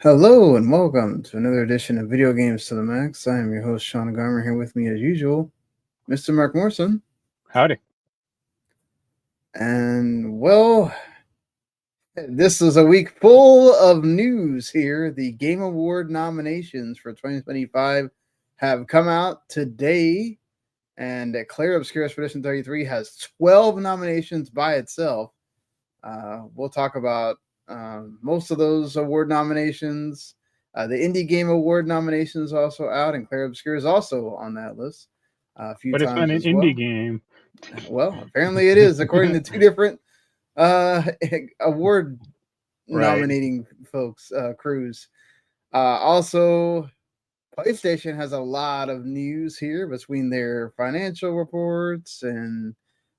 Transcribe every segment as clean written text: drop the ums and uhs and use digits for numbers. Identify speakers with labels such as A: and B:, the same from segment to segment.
A: Hello and welcome to another edition of Video Games to the Max. I am your host, Sean Garmer, here with me as usual, Mr. Mark Morrison.
B: Howdy.
A: And, well, this is a week full of news here. The Game Award nominations for 2025 have come out today, and Clair Obscur Expedition 33 has 12 nominations by itself. We'll talk about most of those award nominations. The Indie Game Award nominations also out, and Clair Obscur is also on that list a few
B: But it's not
A: times
B: an
A: as well.
B: indie game.
A: Well, apparently it is, according to two different award nominating folks, crews. Also, PlayStation has a lot of news here between their financial reports and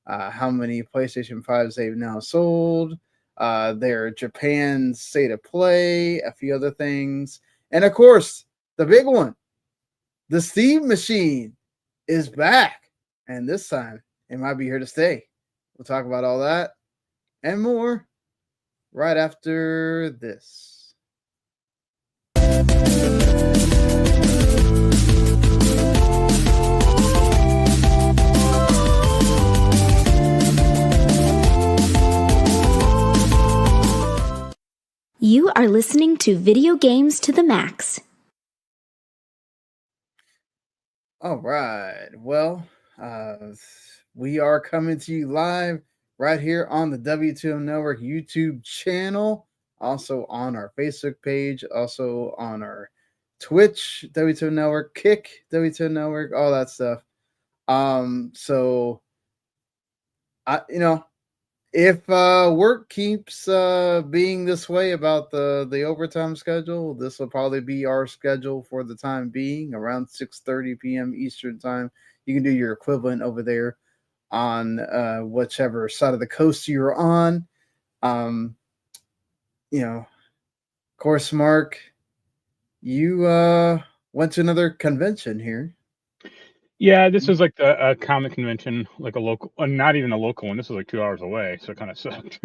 A: how many PlayStation 5s they've now sold, their Japan state of play, a few other things. And of course, the big one, the Steam machine is back. And this time, it might be here to stay. We'll talk about all that and more right after this.
C: You are listening to Video Games to the Max.
A: All right. Well, we are coming to you live right here on the W2M Network YouTube channel, also on our Facebook page, also on our Twitch, W2M Network, Kick, W2M Network, all that stuff. So, if work keeps being this way about the overtime schedule, this will probably be our schedule for the time being, around 6:30 p.m. Eastern time. You can do your equivalent over there on whichever side of the coast you're on. Of course, Mark, you went to another convention here.
B: Yeah, this was like a comic convention, like a local, not even a local one. This was like 2 hours away, so it kind of sucked.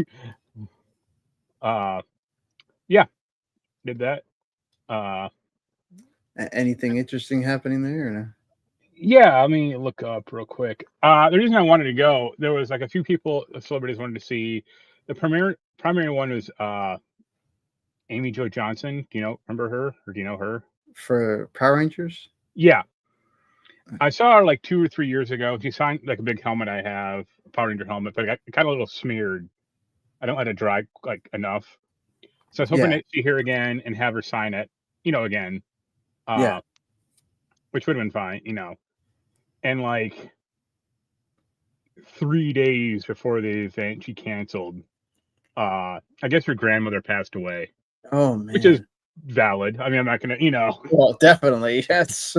B: Yeah, did that.
A: Anything interesting happening there? Or no?
B: Yeah, let me look up real quick. The reason I wanted to go, there was like a few people, celebrities wanted to see. The primary one was Amy Jo Johnson. Do you remember her, or do you know her?
A: For Power Rangers?
B: Yeah. I saw her like 2 or 3 years ago. She signed like a big helmet I have, a Power Ranger helmet, but it got a little smeared. I don't let it dry like enough. So I was hoping to see her again and have her sign it, again. Which would have been fine, And like 3 days before the event, she canceled. I guess her grandmother passed away.
A: Oh man.
B: Which is valid. I mean, I'm not gonna,
A: Well, definitely. Yes.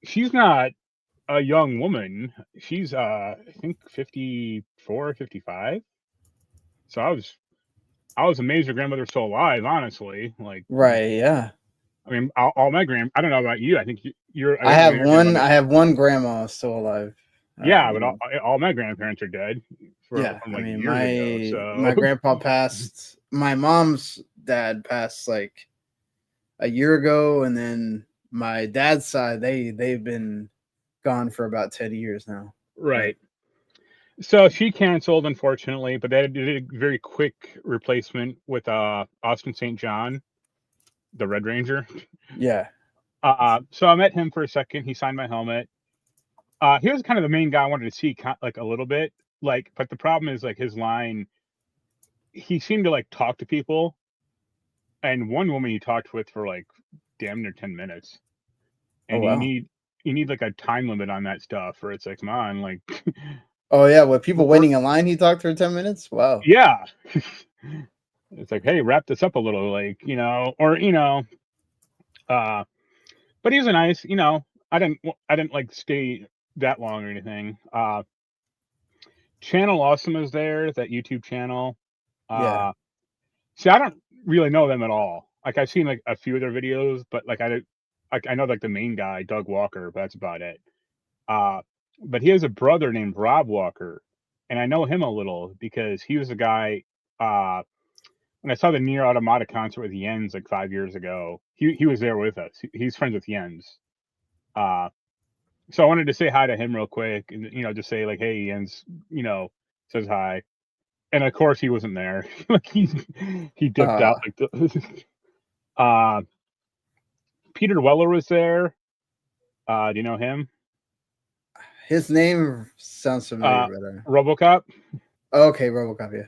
B: She's not a young woman. She's I think 54, 55. So I was amazed her grandmother's still alive, honestly. Like,
A: right, yeah.
B: I mean, all my I don't know about you. I think you're.
A: I have one grandma still alive.
B: Yeah, but all my grandparents are dead.
A: From
B: like
A: years
B: ago. So
A: my grandpa passed. My mom's dad passed like a year ago, and then my dad's side they've been gone for about 10 years now.
B: Right. So she canceled, unfortunately, but they did a very quick replacement with Austin St. John, the Red Ranger.
A: Yeah.
B: So I met him for a second. He signed my helmet. He was kind of the main guy I wanted to see, like a little bit. Like, but the problem is like his line. He seemed to like talk to people, and one woman he talked with for like damn near 10 minutes. And you need like a time limit on that stuff, or it's like, come on, like.
A: Oh yeah, with people waiting in line, he talked for 10 minutes. Wow.
B: Yeah. It's like, hey, wrap this up a little, like, or but he was nice, I didn't like stay that long or anything. Channel Awesome is there, that YouTube channel.
A: Yeah.
B: See, I don't really know them at all. Like, I've seen like a few of their videos, but like I know like the main guy, Doug Walker, but that's about it. But he has a brother named Rob Walker, and I know him a little because he was the guy And I saw the Nier Automata concert with Jens like 5 years ago. He was there with us. He's friends with Jens. So I wanted to say hi to him real quick, and just say like, hey, Jens, says hi. And of course he wasn't there. Like he dipped out. Like Peter Weller was there. Do you know him?
A: His name sounds familiar.
B: RoboCop.
A: Okay, RoboCop. Yeah.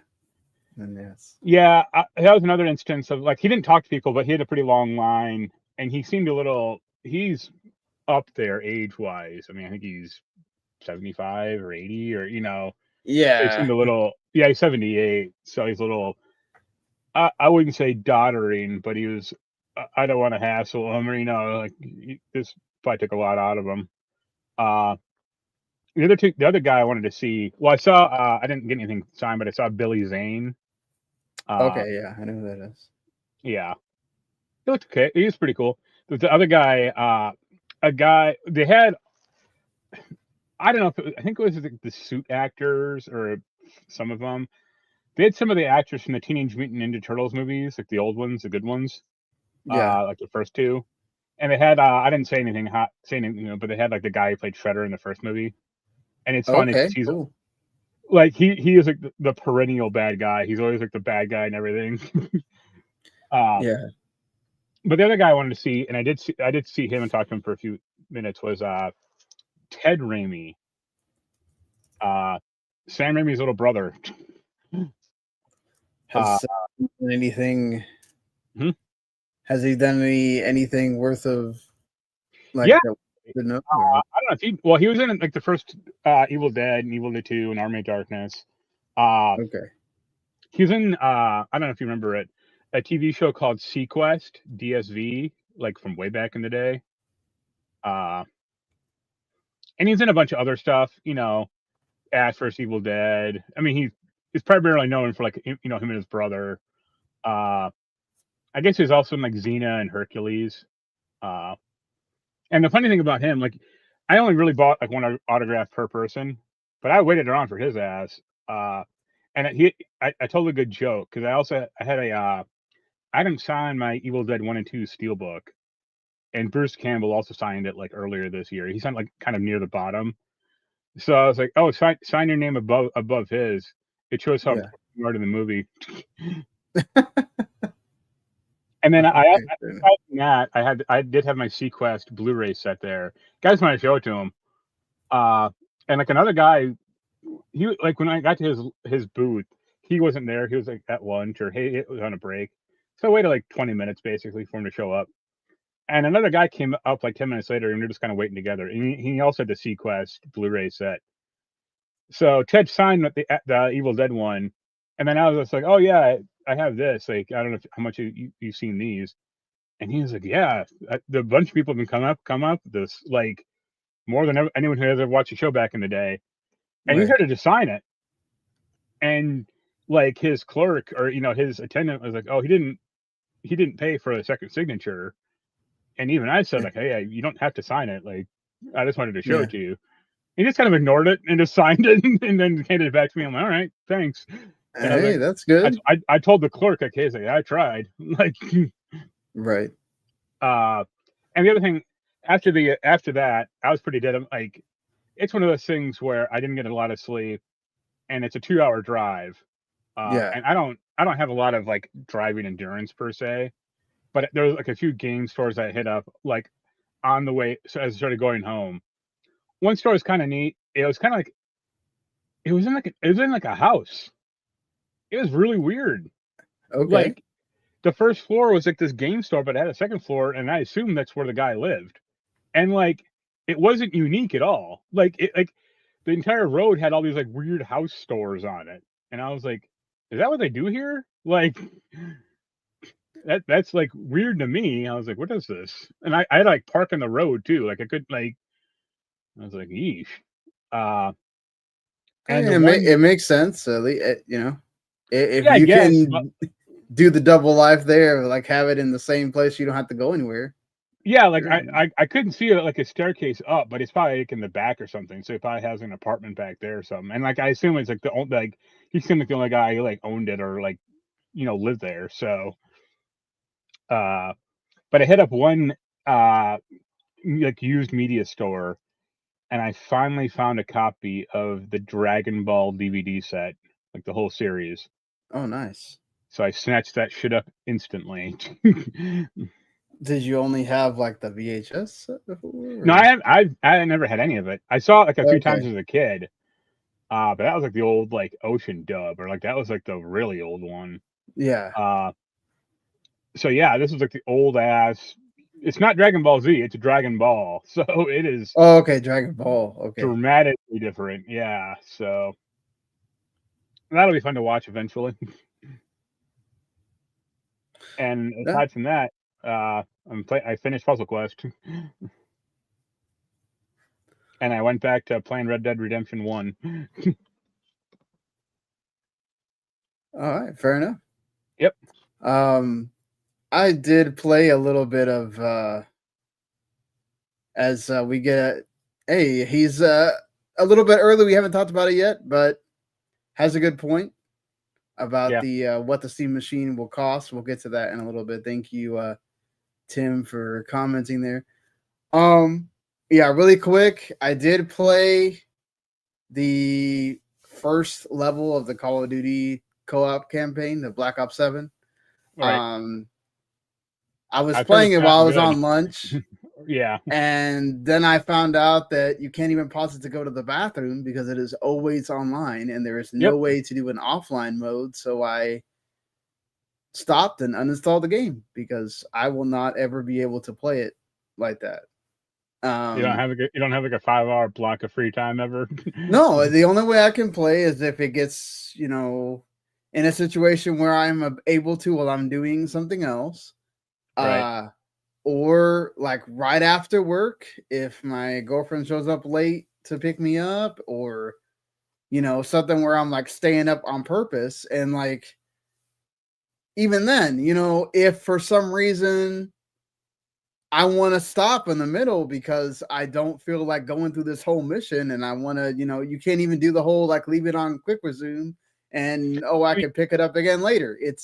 A: And yes.
B: Yeah, that was another instance of like he didn't talk to people, but he had a pretty long line, and he seemed a little. He's up there age-wise. I mean, I think he's 75 or 80, or
A: Yeah.
B: He seemed a little. Yeah, he's 78, so he's a little. I wouldn't say doddering, but he was. I don't want to hassle him, or like this probably took a lot out of him. The other guy I wanted to see. Well, I saw. I didn't get anything signed, but I saw Billy Zane.
A: Okay, yeah, I know who that is.
B: Yeah, he looked okay. He was pretty cool. But the other guy, a guy they had. I don't know if I think it was the suit actors or some of them. They had some of the actors from the Teenage Mutant Ninja Turtles movies, like the old ones, the good ones.
A: Yeah,
B: like the first two. And they had I didn't say anything but they had like the guy who played Shredder in the first movie. And it's funny because he's
A: cool.
B: like he is like the perennial bad guy. He's always like the bad guy and everything.
A: Yeah.
B: But the other guy I wanted to see, and I did see him and talk to him for a few minutes, was Ted Raimi. Sam Raimi's little brother.
A: Has he done anything?
B: Hmm?
A: Has he done anything worth of like?
B: Yeah.
A: I don't know
B: if he was in like the first Evil Dead and Evil Dead 2 and Army of Darkness.
A: Okay.
B: He was in I don't know if you remember it, a TV show called Sequest, DSV, like from way back in the day. And he's in a bunch of other stuff, Ash vs. Evil Dead. I mean, he's primarily known for like him and his brother. I guess he's also in like Xena and Hercules. And the funny thing about him, like, I only really bought like one autograph per person, but I waited around for his ass. And I told a good joke because I had I hadn't signed my Evil Dead 1 and 2 Steelbook, and Bruce Campbell also signed it like earlier this year. He signed like kind of near the bottom, so I was like, "Oh, sign your name above his." It shows how important you are to the movie. And then I did have my Sequest Blu-ray set there. Guys, when I show it to him, and like another guy, he like when I got to his booth, he wasn't there. He was like at lunch or it was on a break, so I waited like 20 minutes basically for him to show up. And another guy came up like 10 minutes later, and we were just kind of waiting together. And he also had the Sequest Blu-ray set. So Ted signed the Evil Dead one, and then I was just like, "Oh yeah, I have this. Like, I don't know how much you've seen these." And he was like, "Yeah, the bunch of people have been come up with this like more than anyone who has ever watched the show back in the day." And he started to sign it, and like his clerk or his attendant was like, "Oh, he didn't pay for a second signature." And even I said like, "Hey, you don't have to sign it. Like, I just wanted to show it to you." He just kind of ignored it and just signed it and then handed it back to me. I'm like, "All right, thanks." And
A: hey, like, that's good.
B: I told the clerk, like, "Hey, I tried." Like,
A: right.
B: And the other thing, after that, I was pretty dead. I'm like, it's one of those things where I didn't get a lot of sleep, and it's a 2-hour drive. And I don't have a lot of like driving endurance per se, but there was like a few game stores I hit up like on the way. So as I started going home, one store was kind of neat. It was kind of like it was in like a house. It was really weird.
A: Okay.
B: Like the first floor was like this game store, but it had a second floor, and I assumed that's where the guy lived. And like it wasn't unique at all. Like the entire road had all these like weird house stores on it, and I was like, "Is that what they do here?" Like that's like weird to me. I was like, "What is this?" And I had like park in the road too. Like I could like I was like, "Yeesh." And
A: it makes sense. If
B: yeah,
A: you
B: guess,
A: can do the double life there, like have it in the same place, you don't have to go anywhere.
B: Yeah, like I couldn't see it like a staircase up, but it's probably like in the back or something. So he probably has an apartment back there or something. And like I assume it's like he seemed like the only guy who like owned it or like live there. So, but I hit up one like used media store, and I finally found a copy of the Dragon Ball DVD set, like the whole series.
A: Oh, nice.
B: So I snatched that shit up instantly.
A: Did you only have like the VHS set before?
B: No, I never had any of it. I saw it like a few times
A: Okay.
B: as a kid. But that was like the old like Ocean dub, or like that was like the really old one.
A: Yeah.
B: So yeah, this was like the old ass. It's not Dragon Ball Z, it's Dragon Ball. So it is
A: Oh, okay. Dragon Ball. Okay.
B: dramatically different. Yeah. So that'll be fun to watch eventually. And aside from that, I finished Puzzle Quest. And I went back to playing Red Dead Redemption 1.
A: All right, fair enough.
B: Yep.
A: I did play a little bit of as we get hey, he's a little bit early. We haven't talked about it yet, but has a good point about the what the Steam machine will cost. We'll get to that in a little bit. Thank you, Tim, for commenting there. Yeah, really quick. I did play the first level of the Call of Duty co-op campaign, the Black Ops 7.
B: Right.
A: I was playing it while I was on lunch.
B: Yeah.
A: And then I found out that you can't even pause it to go to the bathroom because it is always online and there is no way to do an offline mode. So I stopped and uninstalled the game because I will not ever be able to play it like that.
B: You don't have like a 5-hour block of free time ever?
A: No, the only way I can play is if it gets, in a situation where I'm able to while I'm doing something else.
B: Right.
A: Or like right after work, if my girlfriend shows up late to pick me up, or something where I'm like staying up on purpose. And like even then, if for some reason I want to stop in the middle because I don't feel like going through this whole mission and I want to, you can't even do the whole like leave it on quick resume and I can pick it up again later.
B: It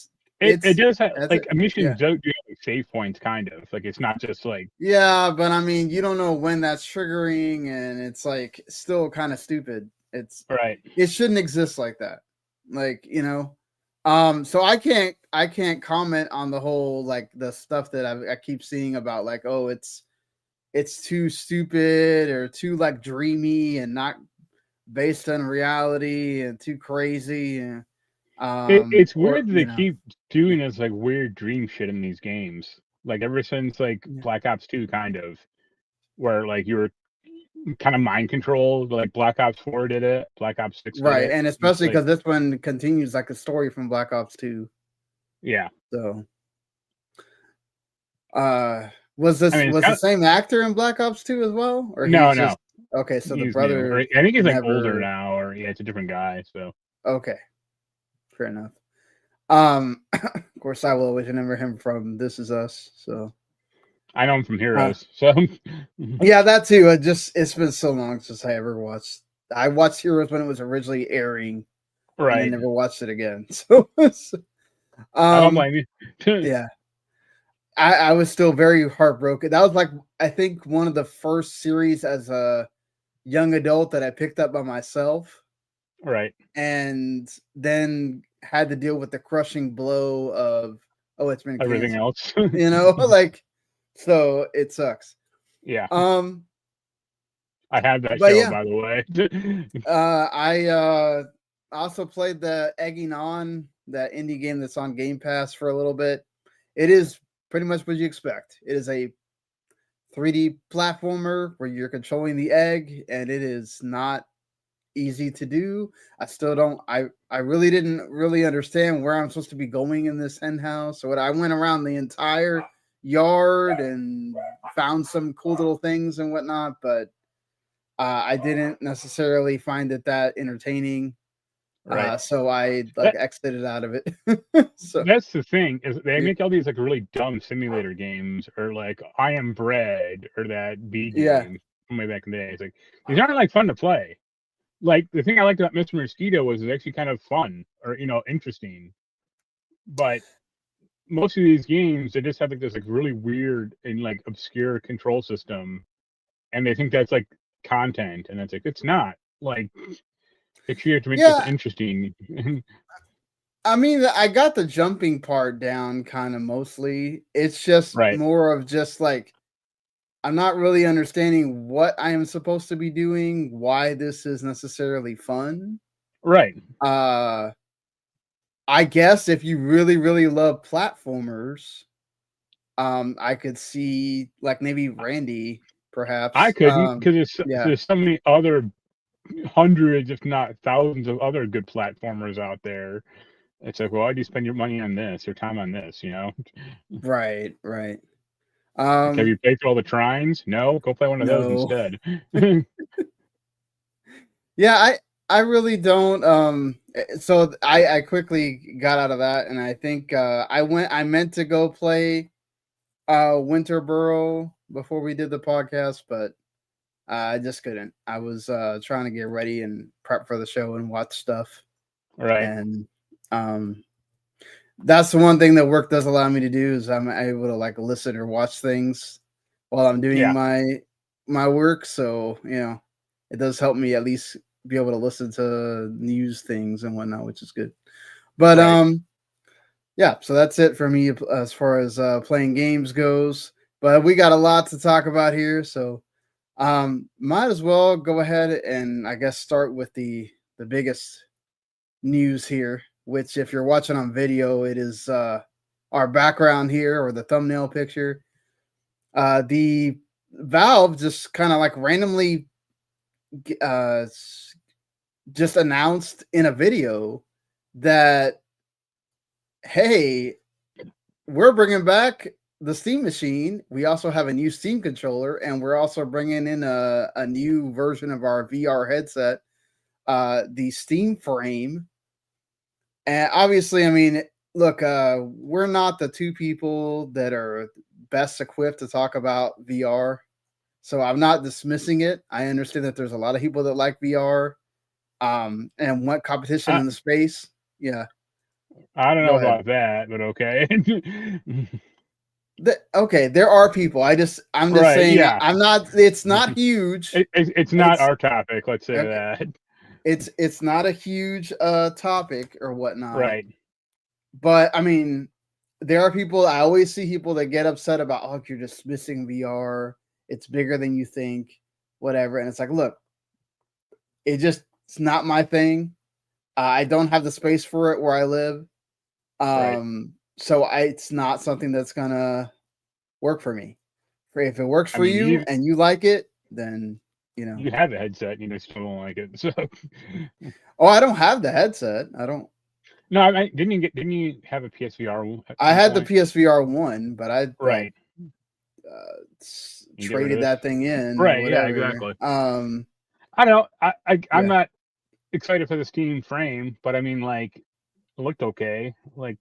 B: does have like
A: a
B: missions do have like save points, kind of like it's not just like
A: but I mean you don't know when that's triggering and it's like still kind of stupid. It's
B: right.
A: It shouldn't exist like that. Like, so I can't comment on the whole like the stuff that I keep seeing about like, oh, it's too stupid or too like dreamy and not based on reality and too crazy and
B: it's weird that they keep doing this like weird dream shit in these games. Like ever since like Black Ops 2 kind of, where like you were kind of mind controlled, like Black Ops 4 did it, Black Ops 6 did it.
A: And especially because this one continues like a story from Black Ops 2.
B: Yeah.
A: So was the same actor in Black Ops 2 as well? Or
B: no.
A: Okay, so
B: he's
A: the brother
B: new. I think he's like older now, or it's a different guy. So
A: okay. Fair enough. Of course, I will always remember him from This Is Us. So
B: I know him from Heroes. So
A: yeah, that too. It's been so long since I ever watched. I watched Heroes when it was originally airing,
B: right?
A: And I never watched it again. So
B: I don't blame you.
A: Yeah, I was still very heartbroken. That was like I think one of the first series as a young adult that I picked up by myself.
B: Right.
A: And then had to deal with the crushing blow of it's been
B: everything else.
A: Like so it sucks.
B: Yeah.
A: I
B: had that show by the way.
A: I also played the Egging On, that indie game that's on Game Pass for a little bit. It is pretty much what you expect. It is a 3D platformer where you're controlling the egg, and it is not easy to do. I still don't. I really didn't really understand where I'm supposed to be going in this hen house. So I went around the entire yard and found some cool little things and whatnot, but I didn't necessarily find it that entertaining.
B: Right.
A: So I exited out of it. So
B: that's the thing, is they make all these like really dumb simulator games, or like I Am Bread, or that B game from way back in the day. It's like these aren't like fun to play. Like the thing I liked about Mr. Mosquito was it's actually kind of fun or interesting. but most of these games, they just have like this like really weird and like obscure control system, and they think that's like content, and it's like it's not. Like it's here to make this interesting.
A: I mean, I got the jumping part down kind of mostly. It's just more of just like I'm not really understanding what I am supposed to be doing, why this is necessarily fun.
B: Right.
A: I guess if you really, really love platformers, I could see like maybe Randy, perhaps.
B: I couldn't because there's so many other hundreds, if not thousands, of other good platformers out there. It's like, well, why do you spend your money on this or time on this? You know?
A: Right, right.
B: Like, have you paid for all the trines? No, go play one of those instead.
A: Yeah, I really don't. So I quickly got out of that, and I think I meant to go play Winterboro before we did the podcast, but I just couldn't. I was trying to get ready and prep for the show and watch stuff.
B: Right.
A: And that's the one thing that work does allow me to do is I'm able to like listen or watch things while I'm doing my work. So, you know, it does help me at least be able to listen to news things and whatnot, which is good. But yeah, so that's it for me as far as playing games goes. But we got a lot to talk about here, so might as well go ahead and I guess start with the biggest news here, which if you're watching on video, it is our background here or the thumbnail picture. The Valve just kind of like randomly just announced in a video that, hey, we're bringing back the Steam machine. We also have a new Steam controller, and we're also bringing in a new version of our VR headset, the Steam Frame. And obviously, I mean, look, we're not the two people that are best equipped to talk about VR. So I'm not dismissing it. I understand that there's a lot of people that like VR and want competition in the space. Yeah.
B: I don't know about that, but okay.
A: Okay, there are people. I'm just saying I'm not. It's not huge.
B: It's not our topic. Let's say that.
A: It's not a huge topic or whatnot.
B: Right.
A: But I mean, there are people. I always see people that get upset about, oh, you're dismissing VR. It's bigger than you think, whatever. And it's like, look, it's not my thing. I don't have the space for it where I live. So it's not something that's gonna work for me. If it works for you and you like it, then you know
B: you have a headset and you still don't like it. So
A: oh, I don't have the headset. I don't.
B: No, didn't you have a PSVR?
A: I had the PSVR 1, but I traded that thing in.
B: Right. Yeah. Exactly. I don't. I'm not excited for the Steam Frame, but I mean, like, it looked okay. Like.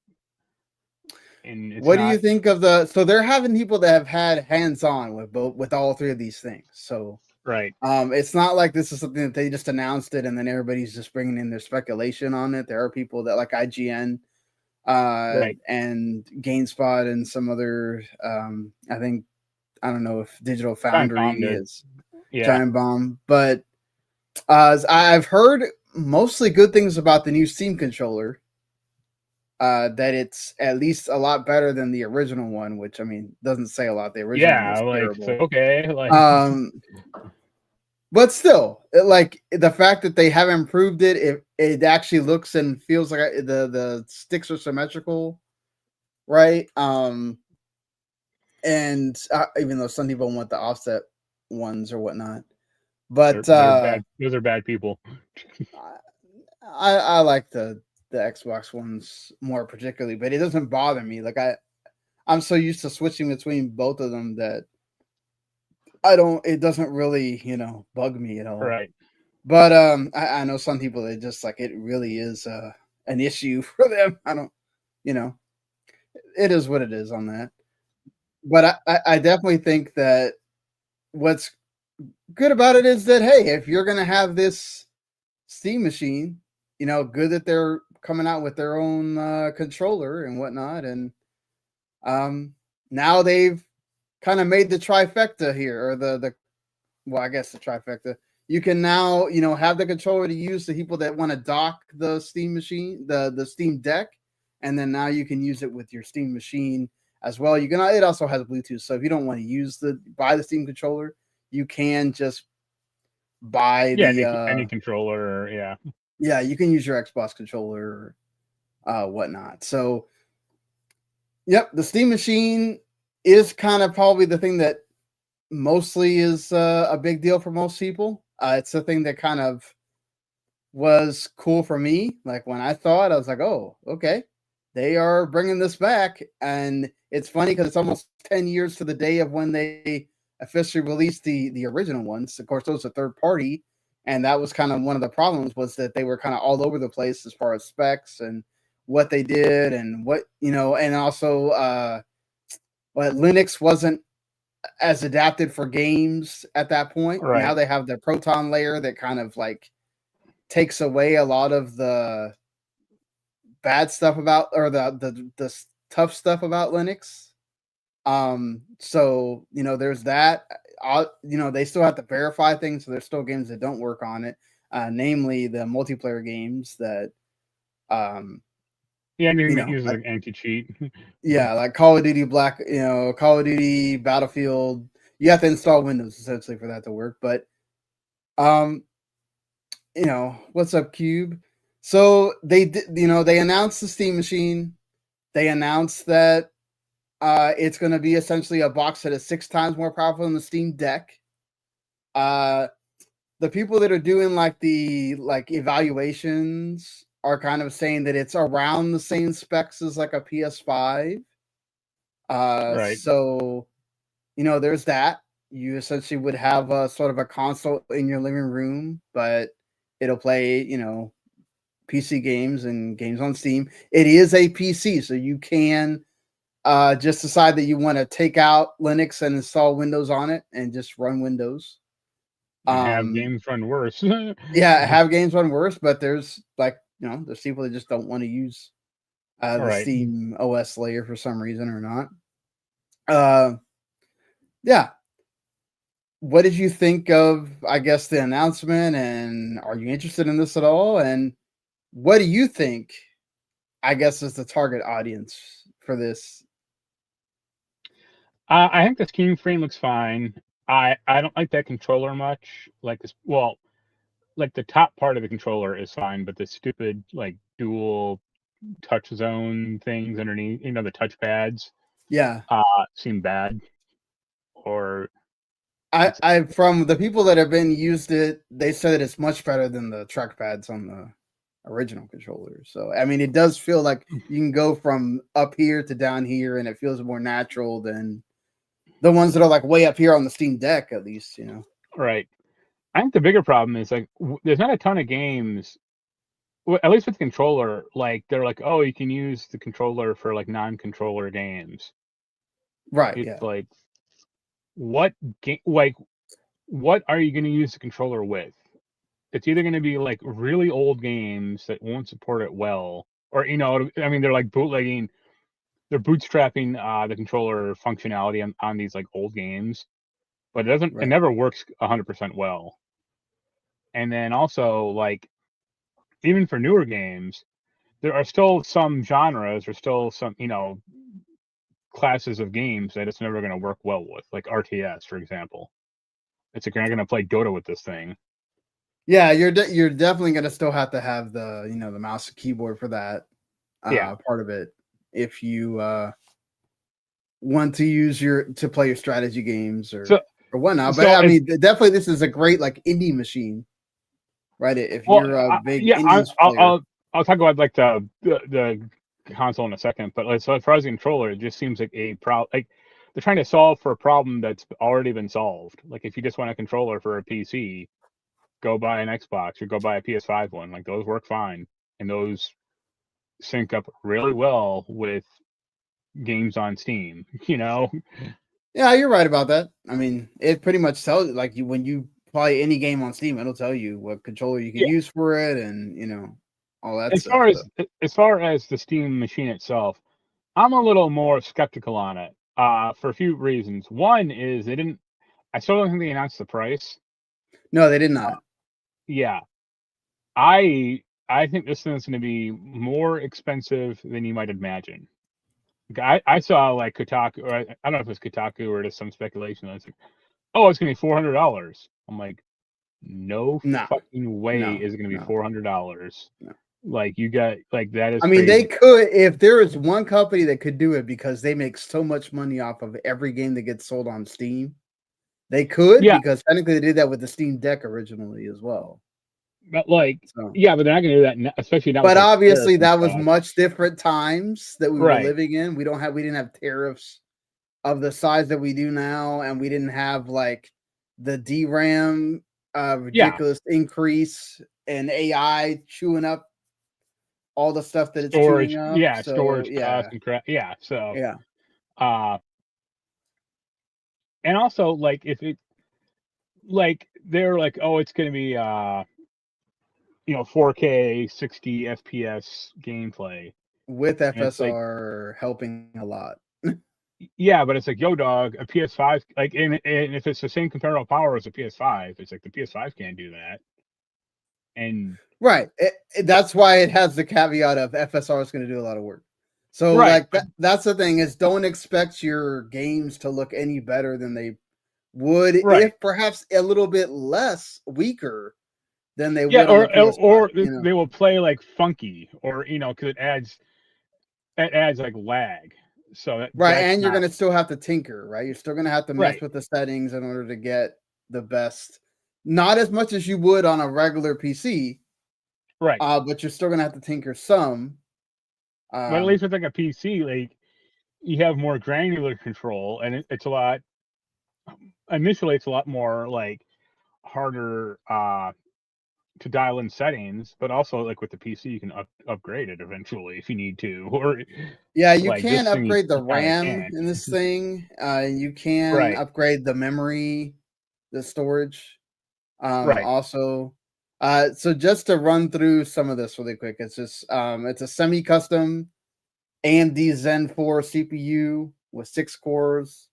B: And
A: what do you think of so they're having people that have had hands-on with all three of these things. So it's not like this is something that they just announced it and then everybody's just bringing in their speculation on it. There are people that like IGN and GameSpot and some other I don't know if Digital Foundry is Giant Bomb, but I've heard mostly good things about the new Steam controller. That it's at least a lot better than the original one, which I mean doesn't say a lot. The original was terrible.
B: So, okay, like
A: but still, like the fact that they have improved it, it actually looks and feels like the sticks are symmetrical, right? And even though some people want the offset ones or whatnot, but
B: those are bad people.
A: I like the Xbox ones more particularly, but it doesn't bother me. Like I'm so used to switching between both of them that it doesn't really, bug me at all.
B: Right.
A: But I know some people that just like it really is an issue for them. I don't, it is what it is on that. But I definitely think that what's good about it is that, hey, if you're gonna have this Steam machine, good that they're coming out with their own controller and whatnot, and now they've kind of made the trifecta here, or the well, I guess the trifecta. You can now, have the controller to use to people that want to dock the Steam machine, the Steam Deck, and then now you can use it with your Steam machine as well. It also has Bluetooth, so if you don't want to buy the Steam controller, you can just buy
B: any controller.
A: Yeah, you can use your Xbox controller or whatnot. So, yep, the Steam machine is kind of probably the thing that mostly is a big deal for most people. It's the thing that kind of was cool for me. Like when I thought, I was like, oh, okay, they are bringing this back. And it's funny because it's almost 10 years to the day of when they officially released the original ones. Of course, those are third party. And that was kind of one of the problems, was that they were kind of all over the place as far as specs and what they did and and also Linux wasn't as adapted for games at that point.
B: Right.
A: Now they have the Proton layer that kind of like takes away a lot of the bad stuff about, or the tough stuff about Linux. So there's that. They still have to verify things, so there's still games that don't work on it, namely the multiplayer games that
B: anything that uses an anti-cheat.
A: Yeah, like Call of Duty Call of Duty, Battlefield. You have to install Windows essentially for that to work. But what's up, Cube? So they announced the Steam machine. They announced that it's going to be essentially a box that is 6 times more powerful than the Steam Deck. The people that are doing the evaluations are kind of saying that it's around the same specs as like a PS5.
B: Right.
A: So, there's that. You essentially would have a sort of a console in your living room, but it'll play, PC games and games on Steam. It is a PC, so you can just decide that you want to take out Linux and install Windows on it and just run Windows.
B: Have games run worse.
A: Yeah, have games run worse, but there's there's people that just don't want to use the Steam OS layer for some reason or not. Yeah. What did you think of, I guess, the announcement, and are you interested in this at all? And what do you think, I guess, is the target audience for this?
B: I think the Steam frame looks fine. I don't like that controller much. Like this, like the top part of the controller is fine, but the stupid dual touch zone things underneath, the touch pads, seem bad. Or
A: I from the people that have been used it, they said it's much better than the trackpads on the original controller. So I mean, it does feel like you can go from up here to down here, and it feels more natural than the ones that are way up here on the Steam Deck, at least.
B: Right. I think the bigger problem is there's not a ton of games, at least with the controller. They're oh, you can use the controller for non-controller games.
A: Right.
B: It's what game? What are you going to use the controller with? It's either going to be really old games that won't support it well, or I mean, they're bootlegging, they're bootstrapping the controller functionality on these old games, but it never works 100% well. And then also even for newer games, there are still some genres or still some classes of games that it's never going to work well with, like RTS, for example. It's you're not going to play Dota with this thing.
A: Yeah, you're definitely going to still have to have the the mouse and keyboard for that part of it if you want to use to play your strategy games or whatnot. But I mean, definitely this is a great indie machine, right? If you're a big indie player.
B: I'll talk about the console in a second, but so as far as the controller, it just seems like a problem. They're trying to solve for a problem that's already been solved. If you just want a controller for a PC, go buy an Xbox or go buy a PS5 one. Those work fine, and those sync up really well with games on Steam.
A: Yeah, you're right about that. I mean, it pretty much tells when you play any game on Steam, it'll tell you what controller you can use for it, and all that
B: as
A: stuff.
B: far as the Steam machine itself, I'm a little more skeptical on it for a few reasons. One is I still don't think they announced the price.
A: No, they did not.
B: Yeah, I think this thing's going to be more expensive than you might imagine. I saw like Kotaku, or I don't know if it's Kotaku or just some speculation. It's like, oh, it's going to be $400. I'm like, no fucking way is it going to be $400.
A: No.
B: Like you got like that is.
A: I mean,
B: crazy.
A: they could, if there is one company that could do it because they make so much money off of every game that gets sold on Steam. They could, because technically they did that with the Steam Deck originally as well.
B: But like, yeah, but they're not going to do that, especially not.
A: But obviously, that was much different times that we were living in. We didn't have tariffs of the size that we do now, and we didn't have like the DRAM ridiculous increase and AI chewing up all the stuff that it's
B: storage,
A: chewing up.
B: Storage costs and crap. And also like if it like they're like, oh, it's going to be 4K 60 FPS gameplay
A: with FSR helping a lot.
B: Yeah, but it's like, yo, dog, a PS5, like, and if it's the same comparable power as a PS5, it's like the PS5 can't do that. And
A: that's why it has the caveat of FSR is going to do a lot of work. So like that's the thing, is don't expect your games to look any better than they would, if perhaps a little bit weaker than they would.
B: Or they will play like funky, or because it adds like lag. So
A: and you're going to still have to tinker, right? You're still going to have to mess with the settings in order to get the best. Not as much as you would on a regular PC, but you're still going to have to tinker some.
B: But at least with like a PC, like you have more granular control, and it's a lot. Initially, it's a lot more like harder to dial in settings, but also like with the PC, you can upgrade it eventually if you need to. Or
A: you can upgrade the RAM in this thing. You can upgrade the memory, the storage. Also, so just to run through some of this really quick, it's just it's a semi-custom AMD Zen 4 CPU with 6 cores.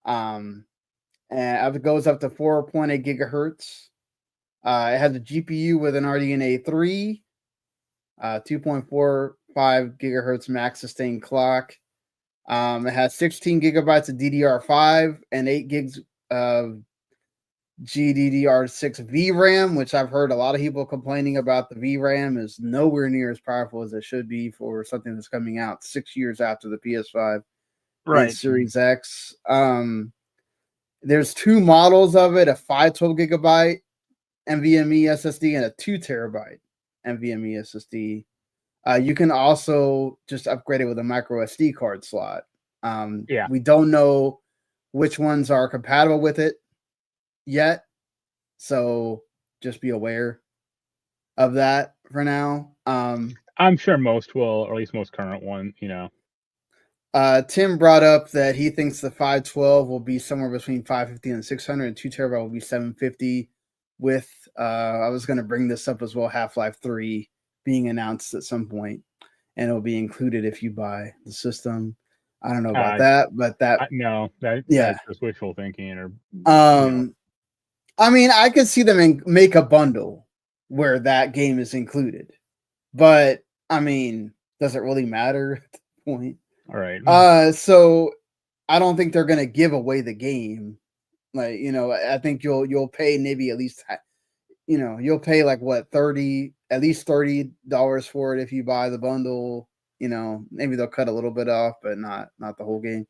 A: And it goes up to 4.8 gigahertz. It has a GPU with an RDNA 3, 2.45 gigahertz max sustained clock. It has 16 gigabytes of DDR5 and 8 gigs of GDDR6 VRAM, which I've heard a lot of people complaining about. The VRAM is nowhere near as powerful as it should be for something that's coming out 6 years after the PS5 and Series X. There's 2 models of it, a 512 gigabyte NVMe SSD and a 2 terabyte NVMe SSD. You can also just upgrade it with a micro SD card slot. We don't know which ones are compatible with it yet, so just be aware of that for now.
B: I'm sure most will, or at least most current one,
A: Tim brought up that he thinks the 512 will be somewhere between 550 and 600, and 2 terabyte will be 750. With I was going to bring this up as well, Half-Life 3 being announced at some point, and it'll be included if you buy the system. I don't know about that, but that's
B: just wishful thinking. Or
A: I mean, I could see them make a bundle where that game is included, but I mean, does it really matter at the point?
B: All right.
A: So I don't think they're going to give away the game. Like, I think you'll pay maybe at least, you'll pay like what, at least $30 for it if you buy the bundle. Maybe they'll cut a little bit off, but not the whole game.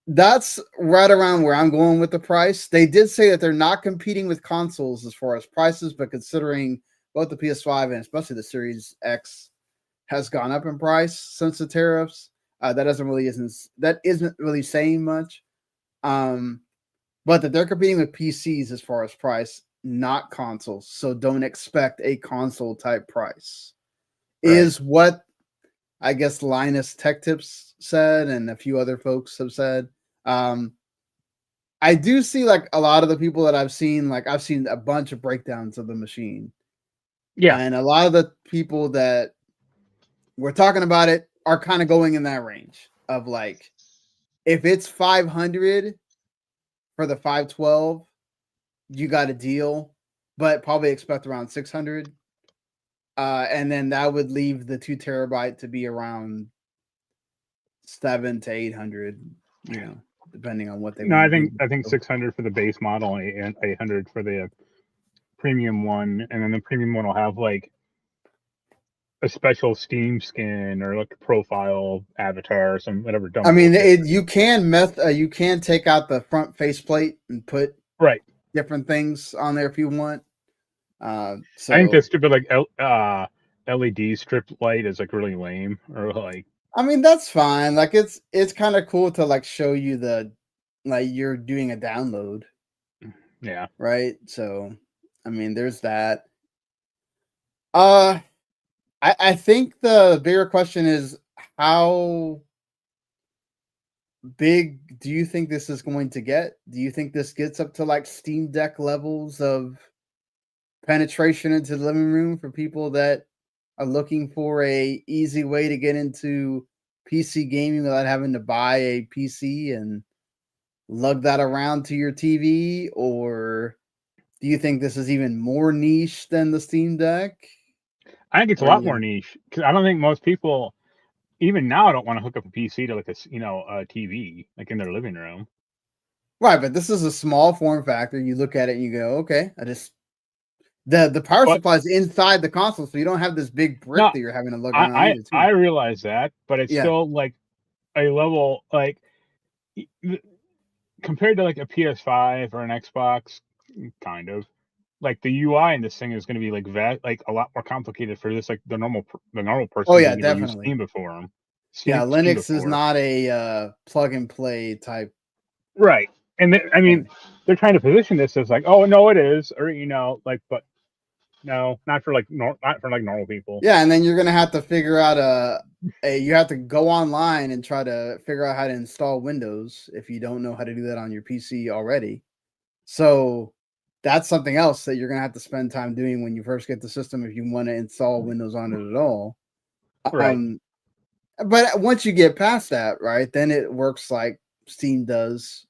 A: That's right around where I'm going with the price. They did say that they're not competing with consoles as far as prices, but considering both the PS5 and especially the Series X has gone up in price since the tariffs, that isn't really saying much. But that they're competing with PCs as far as price, not consoles. So don't expect a console type price. Is what I guess Linus Tech Tips said, and a few other folks have said. I do see like a lot of the people that I've seen a bunch of breakdowns of the machine.
B: Yeah.
A: And a lot of the people that we're talking about it are kind of going in that range of like, if it's 500 for the 512, you got a deal, but probably expect around 600. And then that would leave the 2 terabyte to be around 700 to 800, depending on what they
B: No,
A: want to do.
B: I think 600 for the base model and 800 for the premium one, and then the premium one will have like a special Steam skin or like a profile avatar or some whatever dumb.
A: I mean, you can take out the front faceplate and put different things on there if you want. So
B: I think the stupid like LED strip light is like really lame, or like.
A: I mean, that's fine. Like it's kind of cool to like show you like you're doing a download.
B: Yeah.
A: Right. So, I mean, there's that. I think the bigger question is, how big do you think this is going to get? Do you think this gets up to like Steam Deck levels of penetration into the living room for people that are looking for a easy way to get into PC gaming without having to buy a PC and lug that around to your TV? Or do you think this is even more niche than the Steam Deck?
B: I think it's a lot more niche, because I don't think most people, even now, don't want to hook up a PC to like a TV like in their living room.
A: Right, but this is a small form factor. You look at it and you go, okay, the power supply is inside the console, so you don't have this big brick that you're having to lug around.
B: I realize that, but it's still like a level, like compared to like a PS5 or an Xbox, kind of. Like the UI in this thing is going to be like a lot more complicated for this, like the normal person.
A: Oh yeah, definitely.
B: Steam before him.
A: Linux is not a plug and play type.
B: Right, and I mean, they're trying to position this as like, oh no, it is, or but no, not for like normal people.
A: Yeah, and then you're gonna have to figure out you have to go online and try to figure out how to install Windows if you don't know how to do that on your PC already. So that's something else that you're gonna have to spend time doing when you first get the system if you want to install Windows on it at all.
B: Right.
A: But once you get past that, right, then it works like Steam does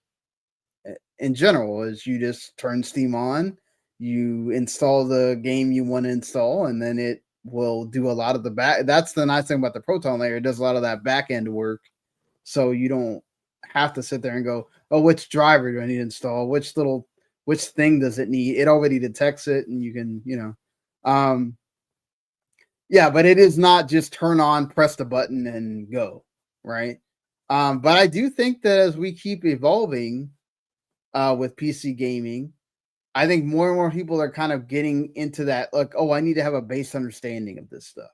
A: in general. Is you just turn Steam on, you install the game you want to install, and then it will do a lot of the back. That's the nice thing about the Proton layer. It does a lot of that back end work, so you don't have to sit there and go, oh, which driver do I need to install? Which thing does it need? It already detects it, and you can, yeah, but it is not just turn on, press the button, and go, right? But I do think that as we keep evolving with PC gaming, I think more and more people are kind of getting into that, like, oh, I need to have a base understanding of this stuff,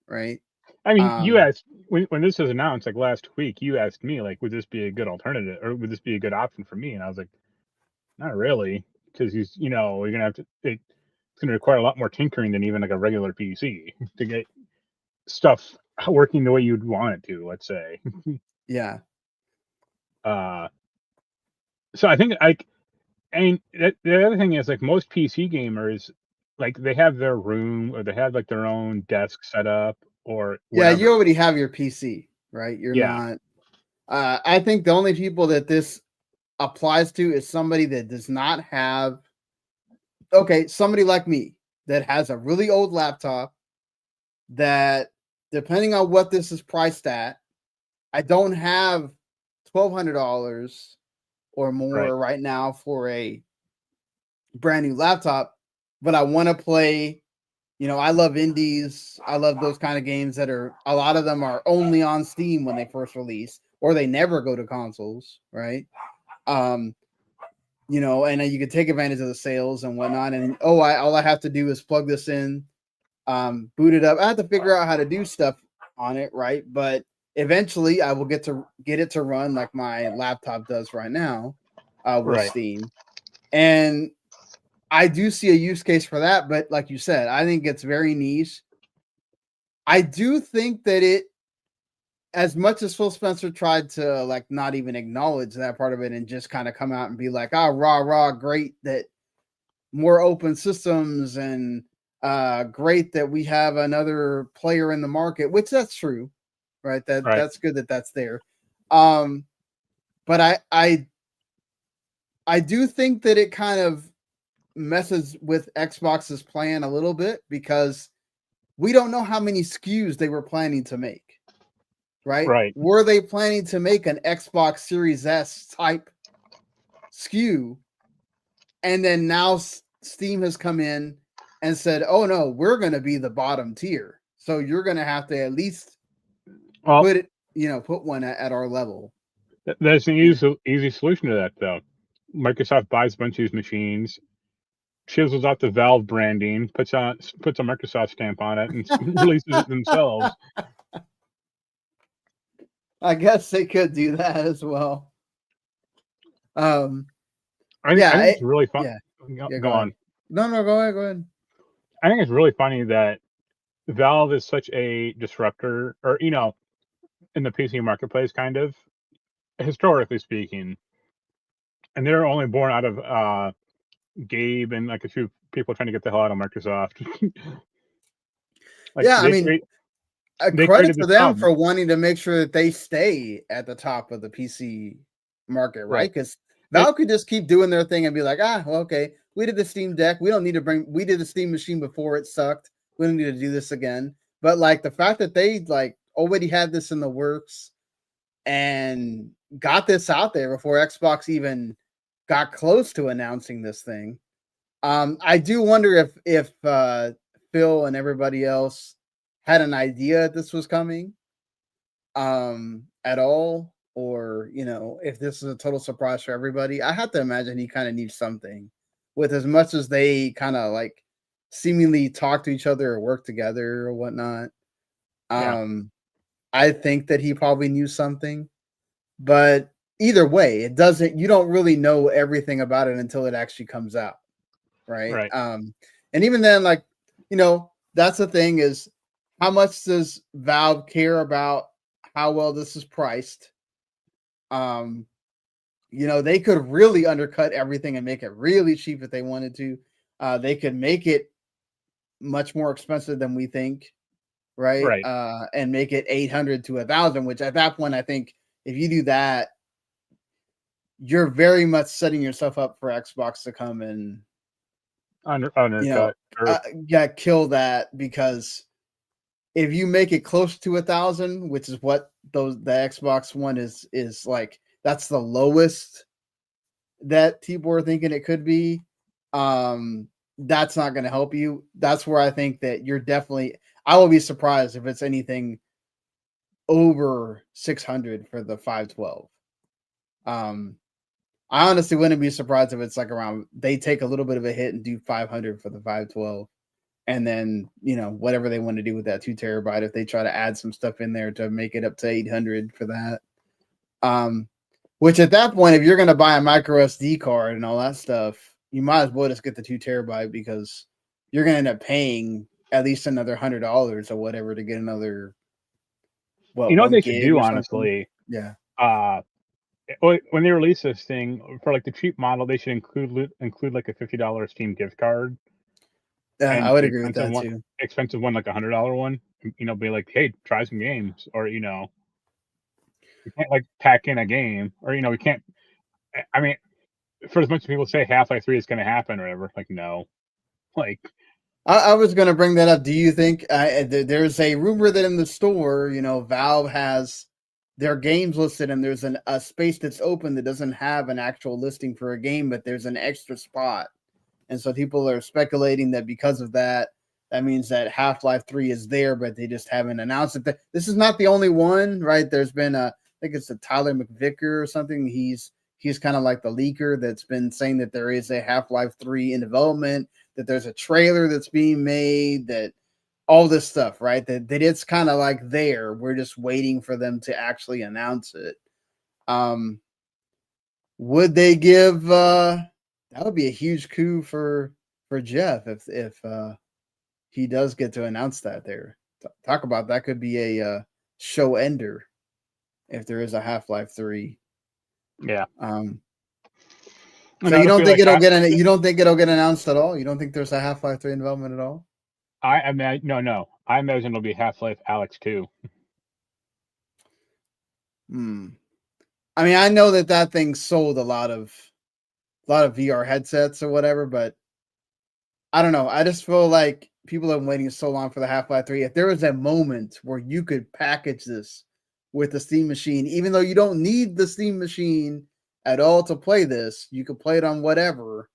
A: right?
B: I mean, you asked when this was announced, like last week, you asked me, like, would this be a good alternative, or would this be a good option for me? And I was like, not really, because you're gonna have to. It's gonna require a lot more tinkering than even like a regular PC to get stuff working the way you'd want it to. Let's say.
A: Yeah.
B: So I think and the other thing is, like, most PC gamers, like, they have their room or they have like their own desk set up or whatever.
A: Yeah, you already have your PC, right? You're not. I think the only people that this applies to is somebody that does not have. Okay, somebody like me that has a really old laptop that, depending on what this is priced at, I don't have $1,200 or more right now for a brand new laptop, but I want to play. I love indies. I love those kind of games that are, a lot of them are only on Steam when they first release, or they never go to consoles, right? And then you can take advantage of the sales and whatnot. And all I have to do is plug this in, boot it up. I have to figure out how to do stuff on it, right? But eventually I will get it to run like my laptop does right now with Steam. And I do see a use case for that, but like you said, I think it's very niche. I do think that as much as Phil Spencer tried to like not even acknowledge that part of it and just kind of come out and be like, rah, great that more open systems and Great that we have another player in the market, which that's true, right? That's good that that's there. But I do think that it kind of messes with Xbox's plan a little bit because we don't know how many SKUs they were planning to make, right?
B: Right.
A: Were they planning to make an Xbox Series S type SKU? And then now Steam has come in and said, oh no, we're going to be the bottom tier. So you're going to have to at least put one at our level.
B: There's an easy solution to that, though. Microsoft buys a bunch of these machines, chisels out the Valve branding, puts a Microsoft stamp on it, and releases it themselves.
A: I guess they could do that as well.
B: I think it's really fun. Go on.
A: No, go ahead.
B: I think it's really funny that Valve is such a disruptor, or in the PC marketplace, kind of, historically speaking, and they're only born out of Gabe and like a few people trying to get the hell out of Microsoft.
A: Credit to them for wanting to make sure that they stay at the top of the PC market, right? Because Valve could just keep doing their thing and be like, okay, we did the Steam Deck. We don't need to we did the Steam machine before it sucked. We don't need to do this again. But like the fact that they like already had this in the works and got this out there before Xbox even got close to announcing this thing. I do wonder if Phil and everybody else had an idea this was coming at all, or if this is a total surprise for everybody. I have to imagine he kind of needs something, with as much as they kind of like seemingly talk to each other or work together or whatnot. I think that he probably knew something, but either way, you don't really know everything about it until it actually comes out. Right. And even then, like, that's the thing, is how much does Valve care about how well this is priced? They could really undercut everything and make it really cheap if they wanted to. They could make it much more expensive than we think, right? And make it 800 to 1,000, which at that point, I think if you do that, you're very much setting yourself up for Xbox to come and
B: undercut,
A: kill that, because if you make it close to 1,000, which is what the Xbox One is like, that's the lowest that people are thinking it could be. That's not going to help you. That's where I think that I will be surprised if it's anything over 600 for the 512. I honestly wouldn't be surprised if it's like around, they take a little bit of a hit and do 500 for the 512. And then, whatever they want to do with that 2 terabyte, if they try to add some stuff in there to make it up to 800 for that. Which at that point, if you're going to buy a micro SD card and all that stuff, you might as well just get the 2 terabyte, because you're going to end up paying at least another $100 or whatever to get another.
B: Well, what they should do, honestly.
A: Yeah.
B: When they release this thing for like the cheap model, they should include like a $50 Steam gift card.
A: Yeah, I would agree with that too.
B: Expensive one, like $100 one. Be like, hey, try some games, or you can't like pack in a game, or we can't. I mean, for as much as people say Half-Life 3 is going to happen or whatever, like no, like.
A: I was going to bring that up. Do you think there's a rumor that in the store, Valve has their games listed, and there's a space that's open that doesn't have an actual listing for a game, but there's an extra spot. And so people are speculating that because of that, that means that Half-Life 3 is there, but they just haven't announced it. This is not the only one, right? There's been I think it's a Tyler McVicker or something. He's kind of like the leaker that's been saying that there is a Half-Life 3 in development, that there's a trailer that's being made, that all this stuff, right? That it's kind of like there. We're just waiting for them to actually announce it. Would they give that would be a huge coup for Jeff if he does get to announce that there. Talk about that, could be a show ender if there is a Half-Life 3.
B: Yeah.
A: So you don't think it'll get announced at all? You don't think there's a Half-Life 3 in development at all?
B: I imagine no. I imagine it'll be Half-Life Alex 2.
A: I mean, I know that thing sold a lot of VR headsets or whatever, but I don't know. I just feel like people have been waiting so long for the Half-Life 3. If there was a moment where you could package this with the Steam machine, even though you don't need the Steam machine at all to play this, you could play it on whatever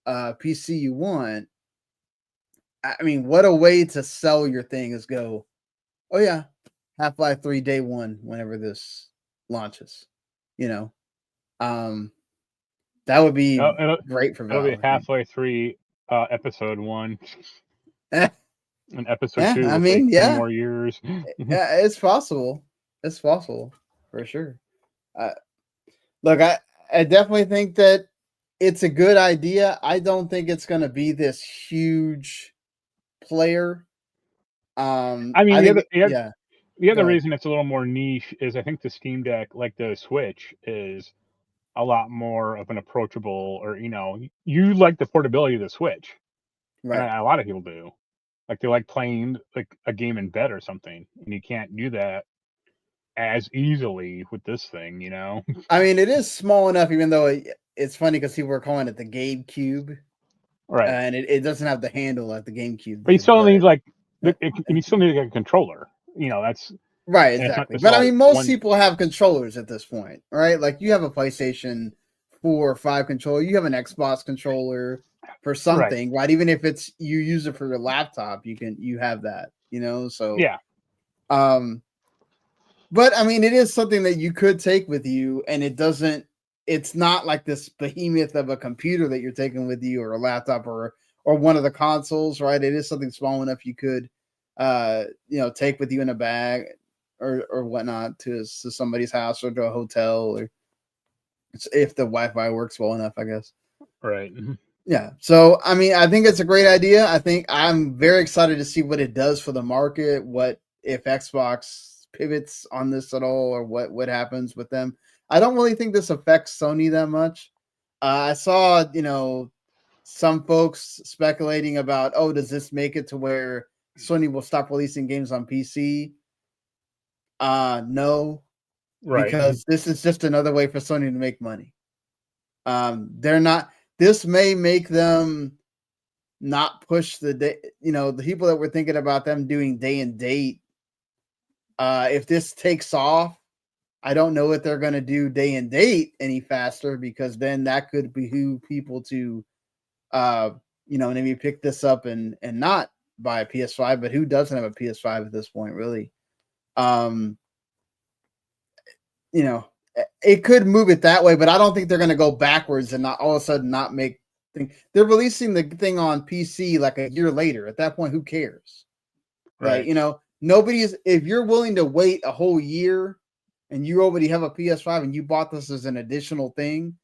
A: PC you want. I mean, what a way to sell your thing is go, oh yeah, Half-Life 3 day one, whenever this launches, you know. That would be great for
B: It'll be
A: Valve.
B: Half-Life 3 episode 1.
A: Eh,
B: And episode
A: yeah,
B: 2
A: I
B: will
A: mean,
B: take 10 more years.
A: yeah, it's possible. It's possible for sure. Look, I definitely think that it's a good idea. I don't think it's going to be this huge player.
B: I mean,
A: I think,
B: the other reason it's a little more niche is I think the Steam Deck, like the Switch, is a lot more of an approachable, or you like the portability of the Switch,
A: right?
B: And a lot of people do. Like they like playing like a game in bed or something, and you can't do that as easily with this thing,
A: I mean, it is small enough, even though it's funny because people were calling it the Gabe Cube,
B: Right?
A: And it doesn't have the handle like the GameCube
B: But you
A: did.
B: still need you still need a controller. That's
A: right, exactly. But I mean, most people have controllers at this point, right? Like you have a PlayStation 4 or 5 controller, you have an Xbox controller for something, right? Even if it's you use it for your laptop, you have that, So
B: yeah.
A: But I mean, it is something that you could take with you, and it's not like this behemoth of a computer that you're taking with you, or a laptop, or one of the consoles, right? It is something small enough you could take with you in a bag or whatnot to somebody's house or to a hotel, or if the Wi-Fi works well enough, I guess.
B: Right.
A: Yeah. So I mean, I think it's a great idea. I think I'm very excited to see what it does for the market. What if Xbox pivots on this at all, or what happens with them? I don't really think this affects Sony that much. I saw, some folks speculating about, oh, does this make it to where Sony will stop releasing games on PC? No,
B: right.
A: Because this is just another way for Sony to make money. They're not. This may make them not push the day. The people that were thinking about them doing day and date. If this takes off, I don't know if they're going to do day and date any faster, because then that could behoove people to, maybe pick this up and not buy a PS5. But who doesn't have a PS5 at this point, really? It could move it that way, but I don't think they're going to go backwards and not all of a sudden not make things. They're releasing the thing on PC like a year later. At that point, who cares?
B: Right.
A: Like, if you're willing to wait a whole year and you already have a PS5 and you bought this as an additional thing,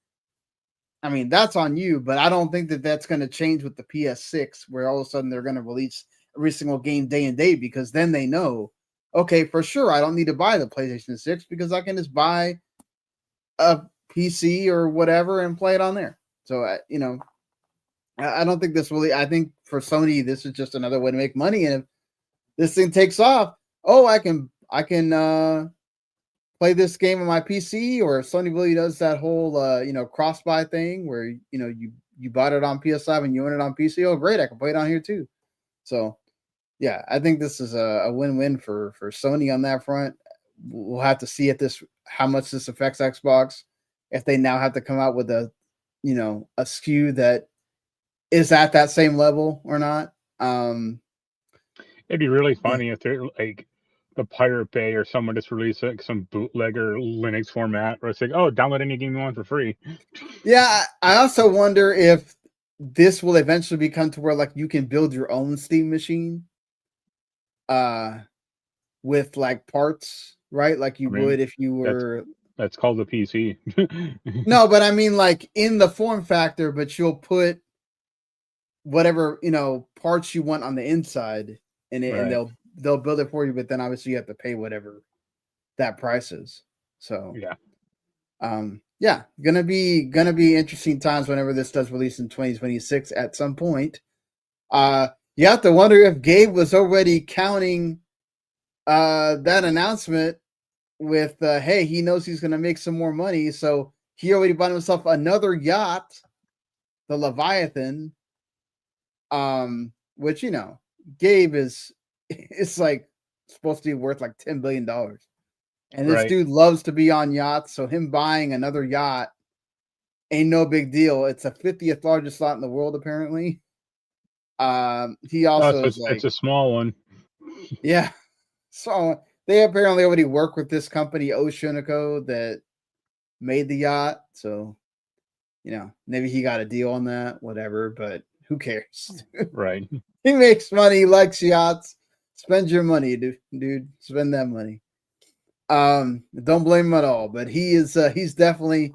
A: I mean, that's on you, but I don't think that that's going to change with the PS6, where all of a sudden they're going to release every single game day and date, because then they know, okay, for sure, I don't need to buy the PlayStation 6 because I can just buy a PC or whatever and play it on there. So, I don't think this really, I think for Sony, this is just another way to make money. And if this thing takes off, oh, I can play this game on my PC, or Sony really does that whole, cross-buy thing where, you bought it on PS5 and you own it on PC. Oh, great. I can play it on here too. So, yeah, I think this is a win-win for Sony on that front. We'll have to see how much this affects Xbox, if they now have to come out with a SKU that is at that same level or not.
B: It'd be really funny if they're like the Pirate Bay or someone just released like some bootlegger Linux format where it's like, oh, download any game you want for free.
A: Yeah, I also wonder if this will eventually become to where like you can build your own Steam machine with like parts, right? Like you would if you were.
B: That's called a PC.
A: No, but I mean like in the form factor, but you'll put whatever parts you want on the inside in it, and they'll build it for you. But then obviously you have to pay whatever that price is. So gonna be interesting times whenever this does release in 2026 at some point. You have to wonder if Gabe was already counting that announcement with, hey, he knows he's going to make some more money, so he already bought himself another yacht, the Leviathan, which, you know, Gabe is, it's like supposed to be worth like $10 billion. And this dude loves to be on yachts, so him buying another yacht ain't no big deal. It's the 50th largest yacht in the world, apparently. He also is like,
B: it's a small one.
A: Yeah. So they apparently already work with this company, Oceanico, that made the yacht. So, you know, maybe he got a deal on that, whatever, but who cares?
B: Right.
A: He makes money, he likes yachts. Spend your money, dude. Spend that money. Don't blame him at all, but he's definitely,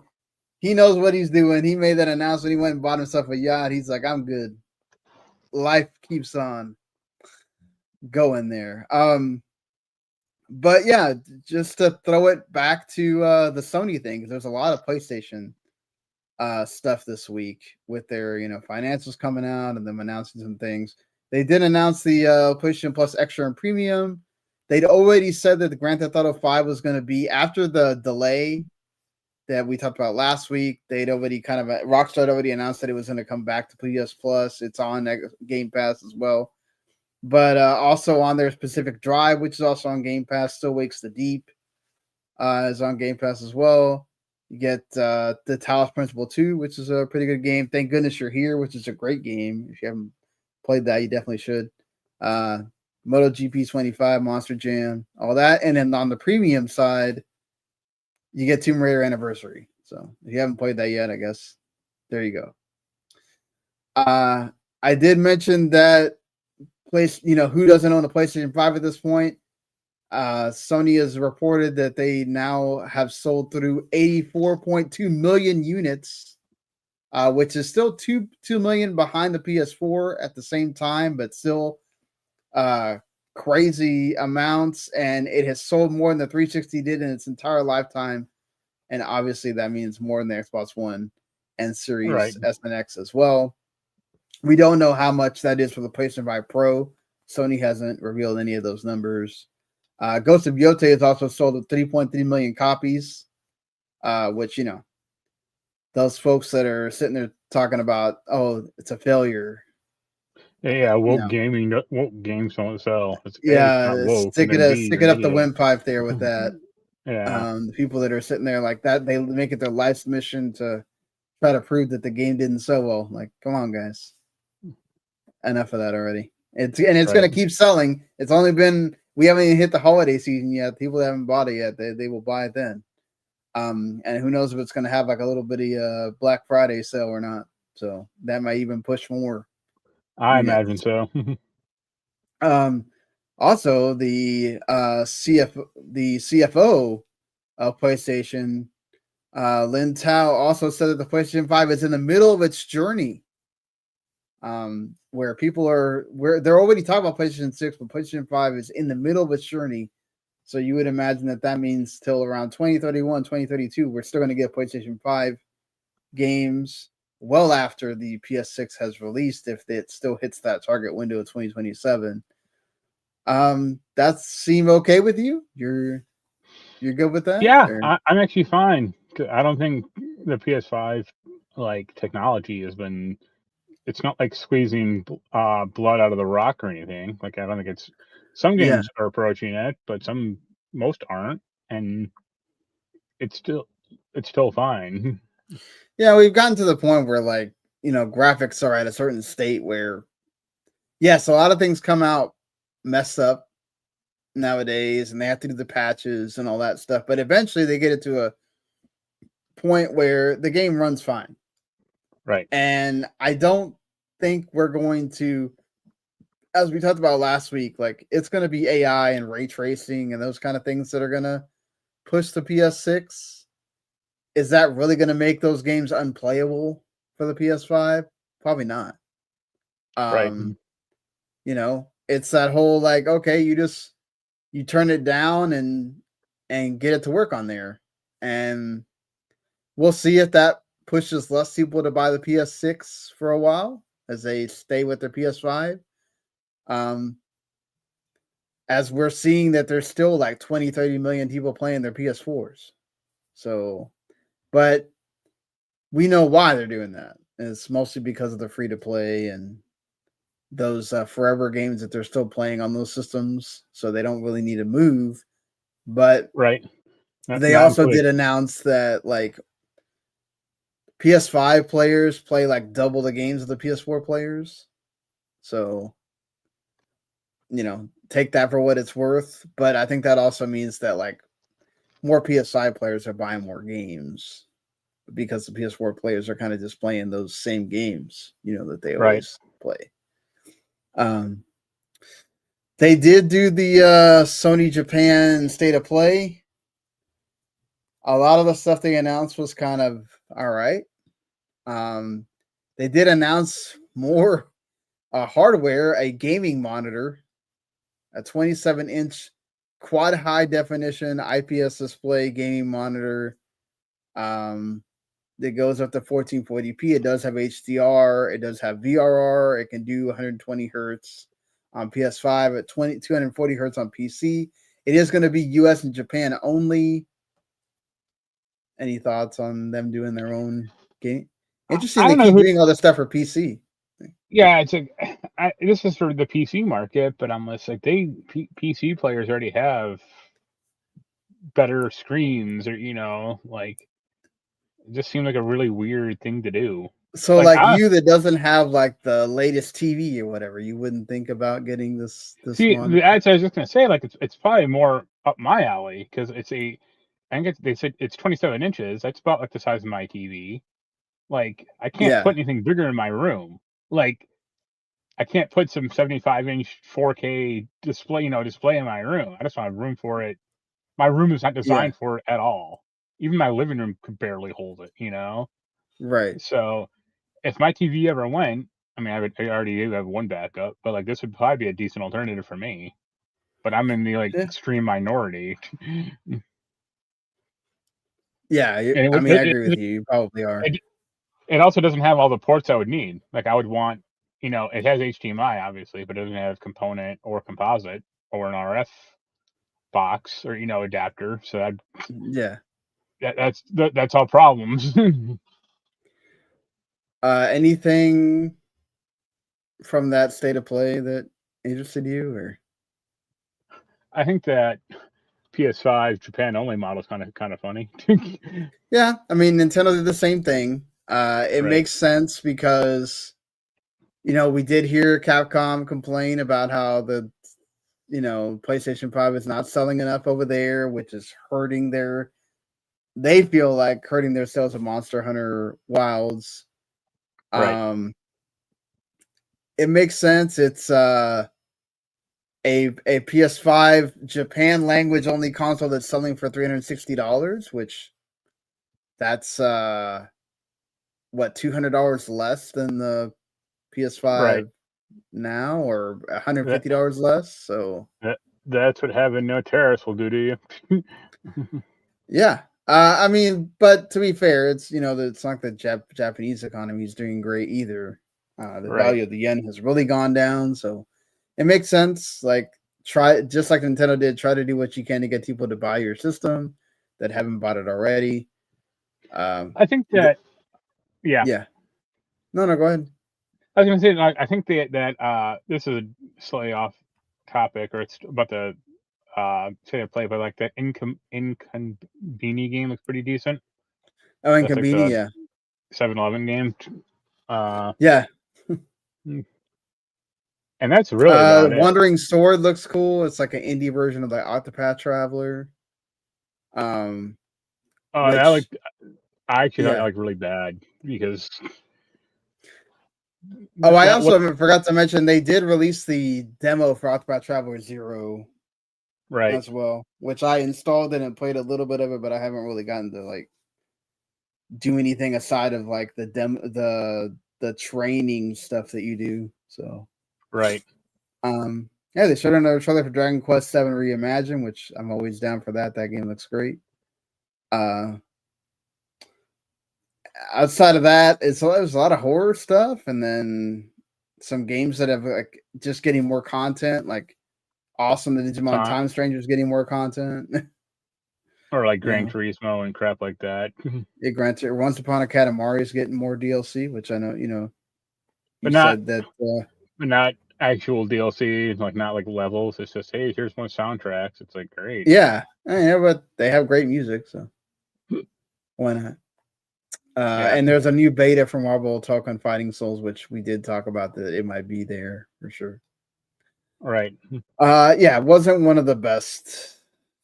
A: he knows what he's doing. He made that announcement. He went and bought himself a yacht. He's like, I'm good. Life keeps on going there. But yeah, just to throw it back to the Sony thing, because there's a lot of PlayStation stuff this week with their, you know, financials coming out and them announcing some things. They did announce the PlayStation Plus Extra and Premium. They'd already said that the Grand Theft Auto 5 was going to be after the delay that we talked about last week. They'd already kind of, Rockstar had already announced that it was going to come back to PS Plus. It's on Game Pass as well. But also on their Pacific Drive, which is also on Game Pass. Still Wakes the Deep is on Game Pass as well. You get the Talos Principle 2, which is a pretty good game. Thank goodness you're here, which is a great game. If you haven't played that, you definitely should. MotoGP 25, Monster Jam, all that. And then on the premium side, you get Tomb Raider Anniversary. So if you haven't played that yet, I guess there you go. I did mention that place, you know, who doesn't own a PlayStation 5 at this point? Sony has reported that they now have sold through 84.2 million units, which is still 2 million behind the PS4 at the same time, but still crazy amounts. And it has sold more than the 360 did in its entire lifetime. And obviously that means more than the Xbox One and Series S and X as well. We don't know how much that is for the PlayStation 5 Pro. Sony hasn't revealed any of those numbers. Ghost of Yotei has also sold 3.3 million copies, which, you know, those folks that are sitting there talking about, oh, it's a failure.
B: Yeah, woke gaming, woke games don't sell.
A: Stick it up the windpipe there with that.
B: Yeah.
A: The people that are sitting there like that, they make it their life's mission to try to prove that the game didn't sell well. Like, come on, guys. Enough of that already. It's going to keep selling. It's only been, we haven't even hit the holiday season yet. People haven't bought it yet. They will buy it then. And who knows if it's going to have like a little bitty Black Friday sale or not. So that might even push more.
B: I imagine so.
A: Also the CFO of PlayStation, Lin Tao, also said that the PlayStation 5 is in the middle of its journey. Where they're already talking about PlayStation 6, but PlayStation 5 is in the middle of its journey. So you would imagine that means till around 2031, 2032, we're still going to get PlayStation 5 games well after the PS6 has released, if it still hits that target window of 2027. That seem okay with you? You're good with that?
B: Yeah, I'm actually fine. I don't think the PS5 like technology has been. It's not like squeezing blood out of the rock or anything. Like I don't think it's. Some games are approaching it, but most aren't, and it's still fine.
A: Yeah, we've gotten to the point where, like, you know, graphics are at a certain state where, yes, a lot of things come out messed up nowadays, and they have to do the patches and all that stuff. But eventually, they get it to a point where the game runs fine.
B: Right.
A: And I don't think we're going to, as we talked about last week, like, it's going to be AI and ray tracing and those kind of things that are going to push the PS6. Is that really going to make those games unplayable for the PS5? Probably not.
B: Right.
A: You know, it's that whole, like, okay, you turn it down and get it to work on there. And we'll see if that pushes less people to buy the PS6 for a while as they stay with their PS5. As we're seeing that there's still like 20, 30 million people playing their PS4s. So, but we know why they're doing that. It's mostly because of the free to play and those forever games that they're still playing on those systems. So they don't really need to move. But they also did announce that like PS5 players play like double the games of the PS4 players. So, take that for what it's worth. But I think that also means that like more PS5 players are buying more games because the PS4 players are kind of just playing those same games, that they always play. They did do the Sony Japan State of Play. A lot of the stuff they announced was kind of all right. They did announce more hardware, a gaming monitor, a 27-inch quad high definition IPS display gaming monitor. That goes up to 1440p. It does have HDR. It does have VRR. It can do 120 hertz on PS5 at 240 hertz on PC. It is going to be US and Japan only. Any thoughts on them doing their own game? Interesting. They keep doing all this stuff for PC.
B: Yeah, this is for the PC market, but I'm just like PC players already have better screens, or like it just seemed like a really weird thing to do.
A: So like you that doesn't have like the latest TV or whatever, you wouldn't think about getting this one.
B: I was just gonna say, like it's probably more up my alley because I think they said it's 27 inches. That's about like the size of my TV. Like I can't put anything bigger in my room. Like I can't put some 75-inch 4K display in my room. I just don't have room for it. My room is not designed for it at all. Even my living room could barely hold it,
A: Right.
B: So if my TV ever went, I mean, I already do have one backup, but like this would probably be a decent alternative for me. But I'm in the extreme minority.
A: Yeah, I agree with you. You probably are.
B: It also doesn't have all the ports I would need. Like I would want, it has HDMI obviously, but it doesn't have component or composite or an RF box or adapter. So that's all problems.
A: Anything from that State of Play that interested you, or?
B: I think that PS5 Japan Only model is kind of funny.
A: Yeah, I mean Nintendo did the same thing. It makes sense because we did hear Capcom complain about how the PlayStation 5 is not selling enough over there, which is hurting they feel like hurting their sales of Monster Hunter Wilds. It makes sense. It's a PS5 Japan language only console that's selling for $360, which that's $200 less than the PS5 now, or $150 less. So
B: that's what having no tariffs will do to you.
A: Yeah. I mean, but to be fair, it's it's not the Japanese economy is doing great either. The value of the yen has really gone down, so it makes sense. Like just like Nintendo did, try to do what you can to get people to buy your system that haven't bought it already.
B: I think that
A: yeah. No, go ahead.
B: I was going to say, I think that this is slightly off topic, or it's about the State of Play, but like that Inconveni game looks pretty decent.
A: Oh, Inconveni, like yeah.
B: 7-Eleven game.
A: Yeah.
B: And that's really about
A: Wandering Sword looks cool. It's like an indie version of the Octopath Traveler.
B: I actually thought like really bad because.
A: Oh, I also forgot to mention they did release the demo for Octopath Traveler 0, as well, which I installed it and played a little bit of it, but I haven't really gotten to like do anything aside of like the the training stuff that you do. So yeah, they showed another trailer for Dragon Quest VII Reimagined, which I'm always down for that. That game looks great. Outside of that, there's a lot of horror stuff, and then some games that have like just getting more content, like Awesome the Digimon Time Strangers getting more content.
B: Or like Gran Turismo and crap like that.
A: It granted Once Upon a Katamari is getting more DLC, which I know, you
B: but not,
A: said that
B: but not actual DLC, like not like levels. It's just, hey, here's more soundtracks. It's like great.
A: Yeah, but they have great music, so why not? And there's a new beta for Marvel Talk on Fighting Souls, which we did talk about that it might be there for sure.
B: Right.
A: Yeah, it wasn't one of the best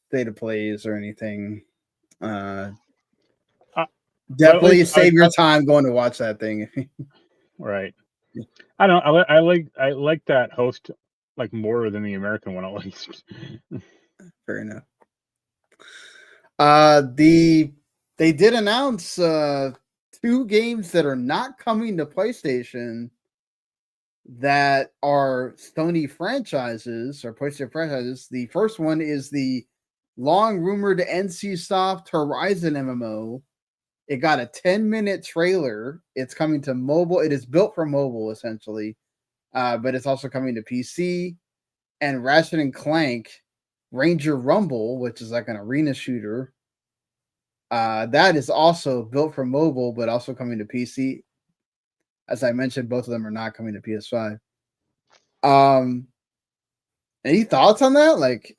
A: state of plays or anything. Definitely save your time going to watch that thing.
B: Right. I don't. I like that host like more than the American one at least.
A: Fair enough. They did announce 2 games that are not coming to PlayStation that are Sony franchises or PlayStation franchises. The first one is the long rumored NCSoft Horizon MMO. It got a 10-minute trailer. It's coming to mobile. It is built for mobile essentially, but it's also coming to PC. And Ratchet and Clank Ranger Rumble, which is like an arena shooter, that is also built for mobile, but also coming to PC. As I mentioned, both of them are not coming to PS5. Any thoughts on that? Like,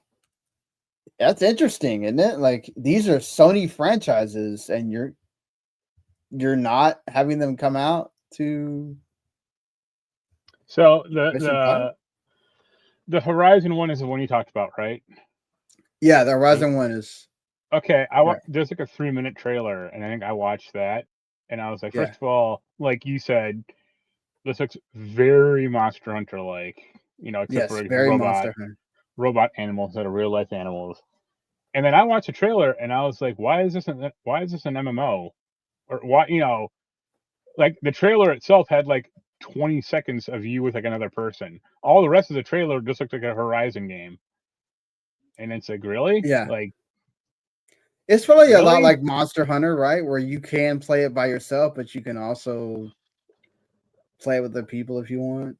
A: that's interesting, isn't it? Like, these are Sony franchises, and you're not having them come out to.
B: So the Horizon one is the one you talked about, right?
A: Yeah, the Horizon one is.
B: Okay, there's like a 3-minute trailer, and I think I watched that, and I was like, first of all, like you said, this looks very Monster Hunter like, except for
A: very Monster Hunter.
B: Robot animals that are real life animals. And then I watched the trailer, and I was like, why is this an MMO? Or why, like the trailer itself had like 20 seconds of you with like another person. All the rest of the trailer just looked like a Horizon game. And it's like, really?
A: Yeah.
B: Like,
A: it's probably a lot like Monster Hunter, right? Where you can play it by yourself, but you can also play it with the people if you want.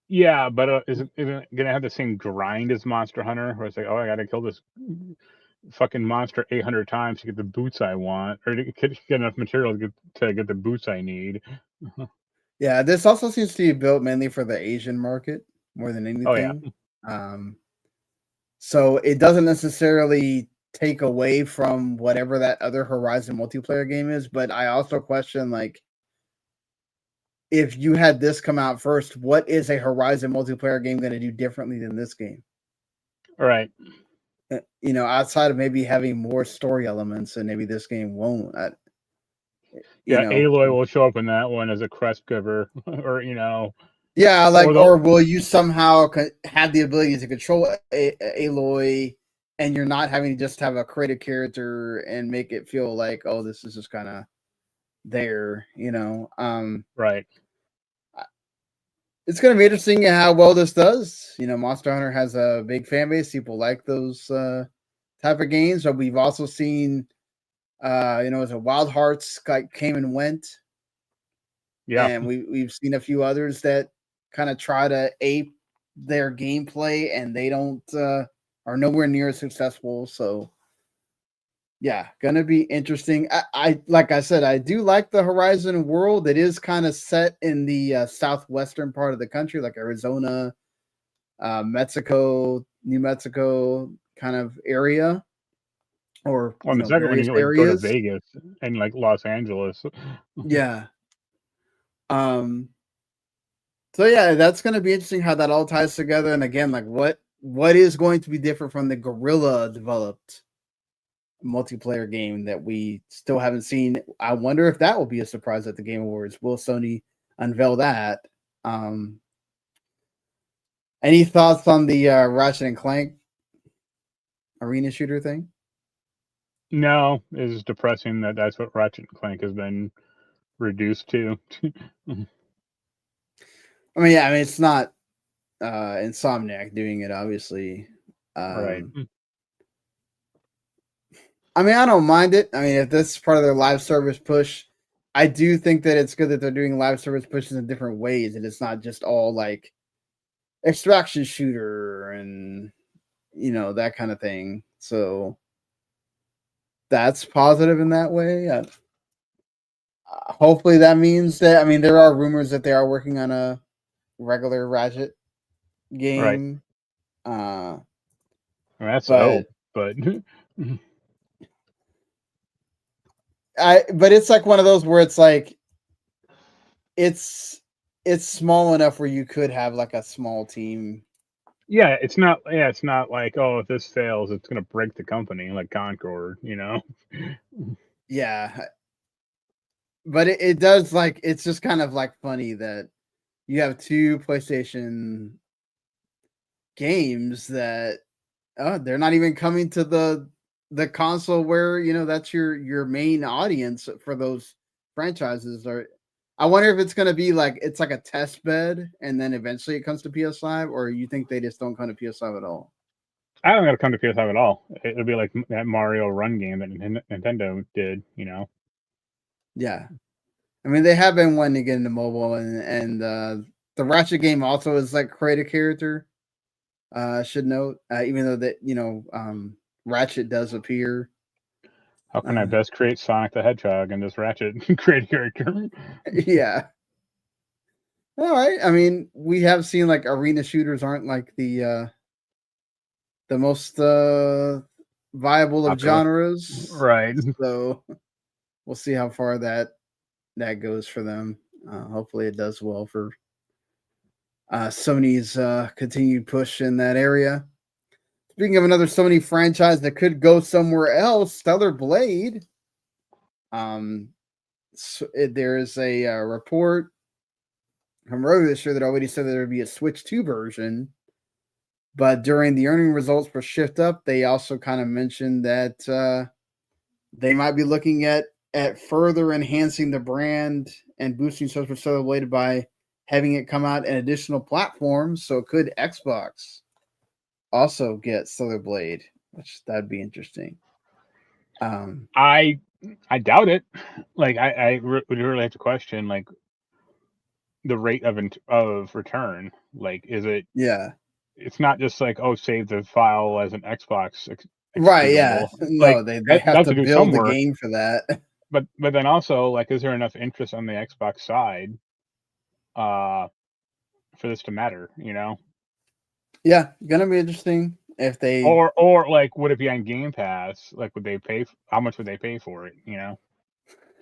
B: Yeah, but isn't it gonna have the same grind as Monster Hunter, where it's like, oh, I gotta kill this fucking monster 800 times to get the boots I want, or to get enough material to get the boots I need.
A: Yeah, this also seems to be built mainly for the Asian market more than anything.
B: Oh, yeah.
A: So it doesn't necessarily take away from whatever that other Horizon multiplayer game is, but I also question, like, if you had this come out first, what is a Horizon multiplayer game going to do differently than this game?
B: All right.
A: Outside of maybe having more story elements, and maybe this game won't.
B: Aloy will show up in that one as a crest giver, or
A: Yeah, like, or will you somehow have the ability to control Aloy, and you're not having to just have a creative character and make it feel like, oh, this is just kind of there,
B: Right.
A: It's going to be interesting how well this does. Monster Hunter has a big fan base. People like those type of games, but we've also seen, as a Wild Hearts came and went.
B: Yeah.
A: And we've seen a few others that kind of try to ape their gameplay, and they don't are nowhere near as successful. So yeah, gonna be interesting. I like I said, I do like the Horizon world. It is kind of set in the southwestern part of the country, like Arizona, Mexico, New Mexico kind of area, or
B: the second one, you go to Vegas and like Los Angeles.
A: Yeah. So yeah, that's going to be interesting how that all ties together. And again, like what is going to be different from the Guerrilla developed multiplayer game that we still haven't seen? I wonder if that will be a surprise at the Game Awards. Will Sony unveil that? Any thoughts on the Ratchet and Clank arena shooter thing?
B: No, it's depressing that that's what Ratchet and Clank has been reduced to.
A: It's not Insomniac doing it, obviously.
B: Right.
A: I don't mind it. If this is part of their live service push, I do think that it's good that they're doing live service pushes in different ways, and it's not just all like extraction shooter and that kind of thing. So that's positive in that way. Hopefully that means that, I mean, there are rumors that they are working on a regular Ratchet game.
B: Right. That's
A: but
B: hope, but
A: but it's like one of those where it's like it's small enough where you could have like a small team.
B: yeah, it's not like, oh, if this fails, it's gonna break the company like Concord,
A: Yeah. But it does, like, it's just kind of like funny that you have two PlayStation games that they're not even coming to the console where that's your main audience for those franchises. Or I wonder if it's going to be like it's like a test bed and then eventually it comes to PS5, or you think they just don't come to PS5 at all?
B: I don't gotta come to PS5 at all. It'll be like that Mario Run game that Nintendo did,
A: Yeah, I mean they have been wanting to get into mobile, and the Ratchet game also is like create a character. Should note, even though that Ratchet does appear.
B: How can I best create Sonic the Hedgehog in this Ratchet create a character?
A: Yeah. All right. I mean, we have seen like arena shooters aren't like the most viable of genres,
B: right?
A: So we'll see how far that goes for them. Hopefully, it does well for Sony's continued push in that area. Speaking of another Sony franchise that could go somewhere else, Stellar Blade. There is a report from earlier this year that already said that there would be a Switch 2 version. But during the earning results for Shift Up, they also kind of mentioned that they might be looking at further enhancing the brand and boosting sales for Stellar Blade by having it come out in additional platforms. So could Xbox also get Stellar Blade, which that'd be interesting.
B: I doubt it. Like I would really have to question like the rate of return. Like, is it?
A: Yeah.
B: It's not just like, oh, save the file as an Xbox.
A: Right. Yeah.
B: Like,
A: No, they have to build the game for that.
B: But then also, like, is there enough interest on the Xbox side for this to matter?
A: Yeah, gonna be interesting if they
B: or like, would it be on Game Pass? Like, would they pay? How much would they pay for it?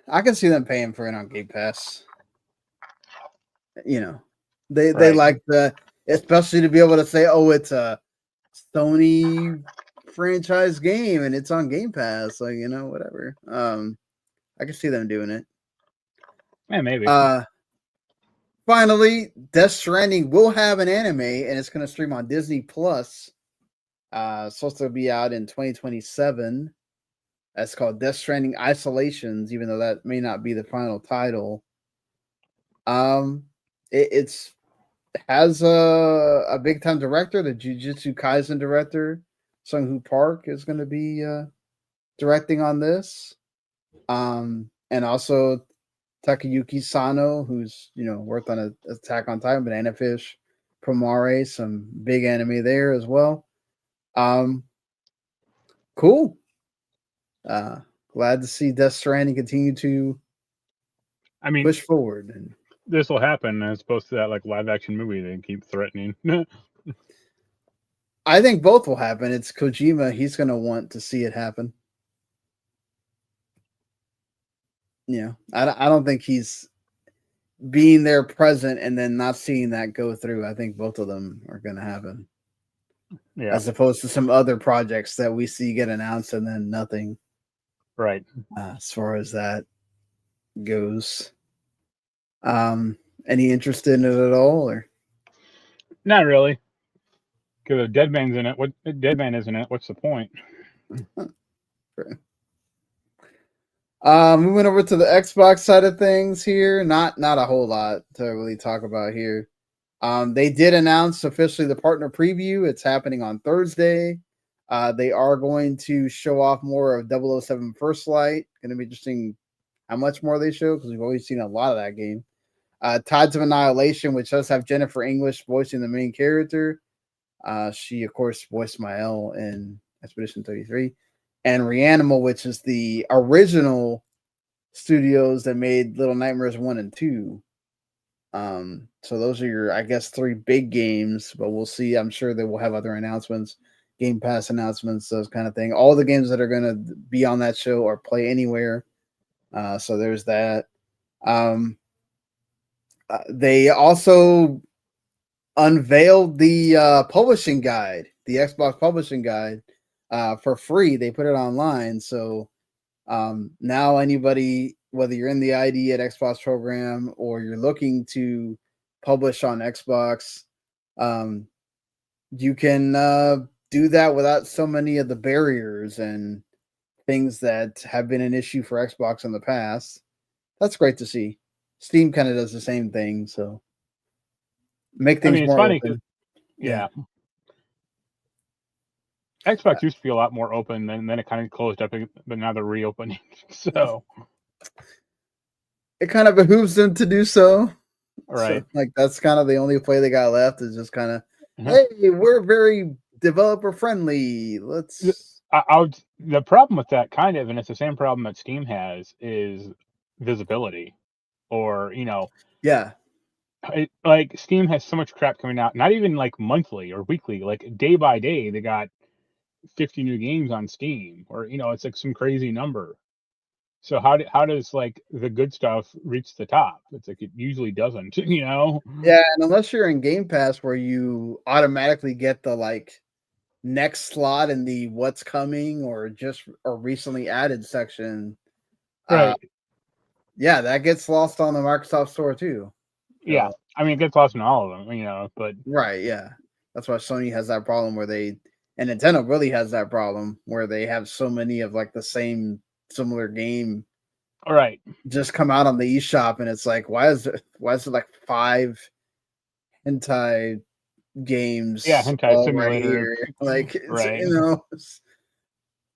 A: I can see them paying for it on Game Pass. They
B: Right.
A: like especially to be able to say, oh, it's a Sony franchise game and it's on Game Pass, like whatever. I can see them doing it.
B: Yeah, maybe.
A: Finally, Death Stranding will have an anime and it's going to stream on Disney Plus. Supposed to be out in 2027. That's called Death Stranding Isolations, even though that may not be the final title. It has a big time director, the Jujutsu Kaisen director, Sung-Hoo Park, is going to be directing on this. And also Takayuki Sano, who's worked on Attack on Titan, Banana Fish, Promare, some big anime there as well. Cool. Glad to see Death Stranding continue to push forward. And
B: this will happen as opposed to that like live action movie they keep threatening.
A: I think both will happen. It's Kojima. He's going to want to see it happen. I don't think he's being there present and then not seeing that go through. I think both of them are going to happen.
B: Yeah.
A: As opposed to some other projects that we see get announced and then nothing.
B: Right.
A: As far as that goes. Any interest in it at all, or
B: not really? Because if Dead Man's in it, Dead Man isn't in it, what's the point?
A: Moving over to the Xbox side of things here, not a whole lot to really talk about here. They did announce officially the partner preview. It's happening on Thursday. They are going to show off more of 007 First Light. Going to be interesting how much more they show because we've always seen a lot of that game. Tides of Annihilation, which does have Jennifer English voicing the main character. She, of course, voiced Mael in Expedition 33. And Reanimal, which is the original studios that made Little Nightmares 1 and 2. So those are your, I guess, 3 big games, but we'll see. I'm sure they will have other announcements, Game Pass announcements, those kind of thing. All the games that are going to be on that show are Play Anywhere. So there's that. They also unveiled the publishing guide, the Xbox publishing guide, for free. They put it online. So now anybody, whether you're in the ID at Xbox program or you're looking to publish on Xbox, you can do that without so many of the barriers and things that have been an issue for Xbox in the past. That's great to see. Steam kind of does the same thing, so make things more
B: funny
A: open.
B: Yeah. Xbox used to be a lot more open, and then it kind of closed up, but now they're reopening. So
A: it kind of behooves them to do so.
B: Right.
A: So, like, that's kind of the only play they got left is just kind of, hey, we're very developer friendly. Let's.
B: The problem with that, kind of, and it's the same problem that Steam has, is visibility, or
A: Yeah.
B: Like Steam has so much crap coming out, not even like monthly or weekly, like day by day they got 50 new games on Steam, or it's like some crazy number. So how does like the good stuff reach the top? It's like it usually doesn't.
A: Yeah, and unless you're in Game Pass where you automatically get the like next slot in the what's coming or recently added section,
B: right?
A: Yeah, that gets lost on the Microsoft Store too.
B: Yeah, I mean it gets lost in all of them, but
A: right, yeah, that's why Sony has that problem and Nintendo really has that problem where they have so many of like the same similar game.
B: All right,
A: just come out on the eShop, and it's like, why is it like 5 hentai games?
B: Yeah, hentai simulator.
A: Right here. Like,
B: right.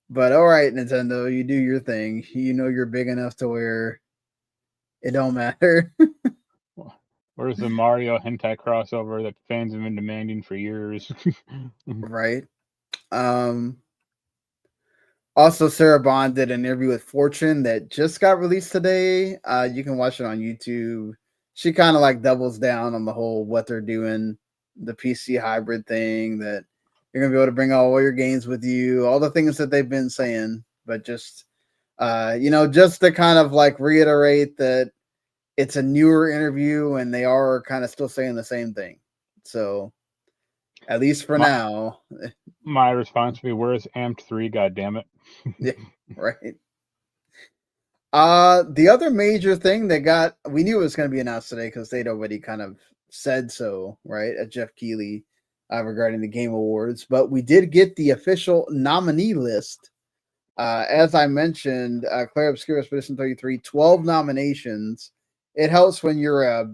A: But all right, Nintendo, you do your thing. You're big enough to where it don't matter.
B: Where's the Mario hentai crossover that fans have been demanding for years?
A: Right. Also, Sarah Bond did an interview with Fortune that just got released today. You can watch it on YouTube. She kind of like doubles down on the whole what they're doing, the PC hybrid thing, that you're gonna be able to bring all your games with you, all the things that they've been saying, but just just to kind of like reiterate that it's a newer interview and they are kind of still saying the same thing. So at least for now.
B: My response would be, where's Amped 3, goddammit?
A: Yeah, right. The other major thing we knew it was going to be announced today because they'd already kind of said so, right, at Jeff Keighley regarding the Game Awards, but we did get the official nominee list. As I mentioned, Clair Obscur Expedition 33, 12 nominations. It helps when you're a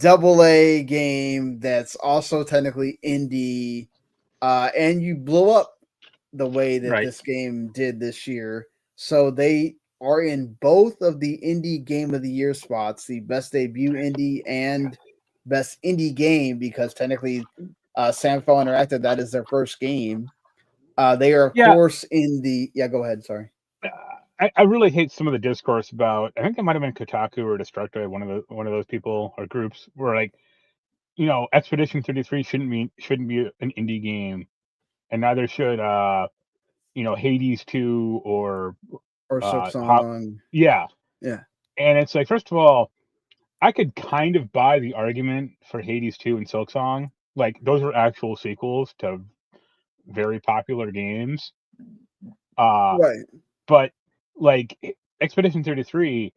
A: AA game that's also technically indie, and you blow up the way that this game did this year. So they are in both of the Indie Game of the Year spots, the Best Debut Indie and Best Indie Game, because technically Samfell Interactive, that is their first game. They are, of course, in the... Yeah, go ahead. Sorry.
B: I really hate some of the discourse about, I think it might have been Kotaku or Destructoid, one of those people or groups, where like, Expedition 33 shouldn't be an indie game, and neither should Hades 2 or
A: Silksong.
B: Yeah. And it's like, first of all, I could kind of buy the argument for Hades 2 and Silksong. Like, those are actual sequels to very popular games.
A: Right.
B: But like Expedition 33,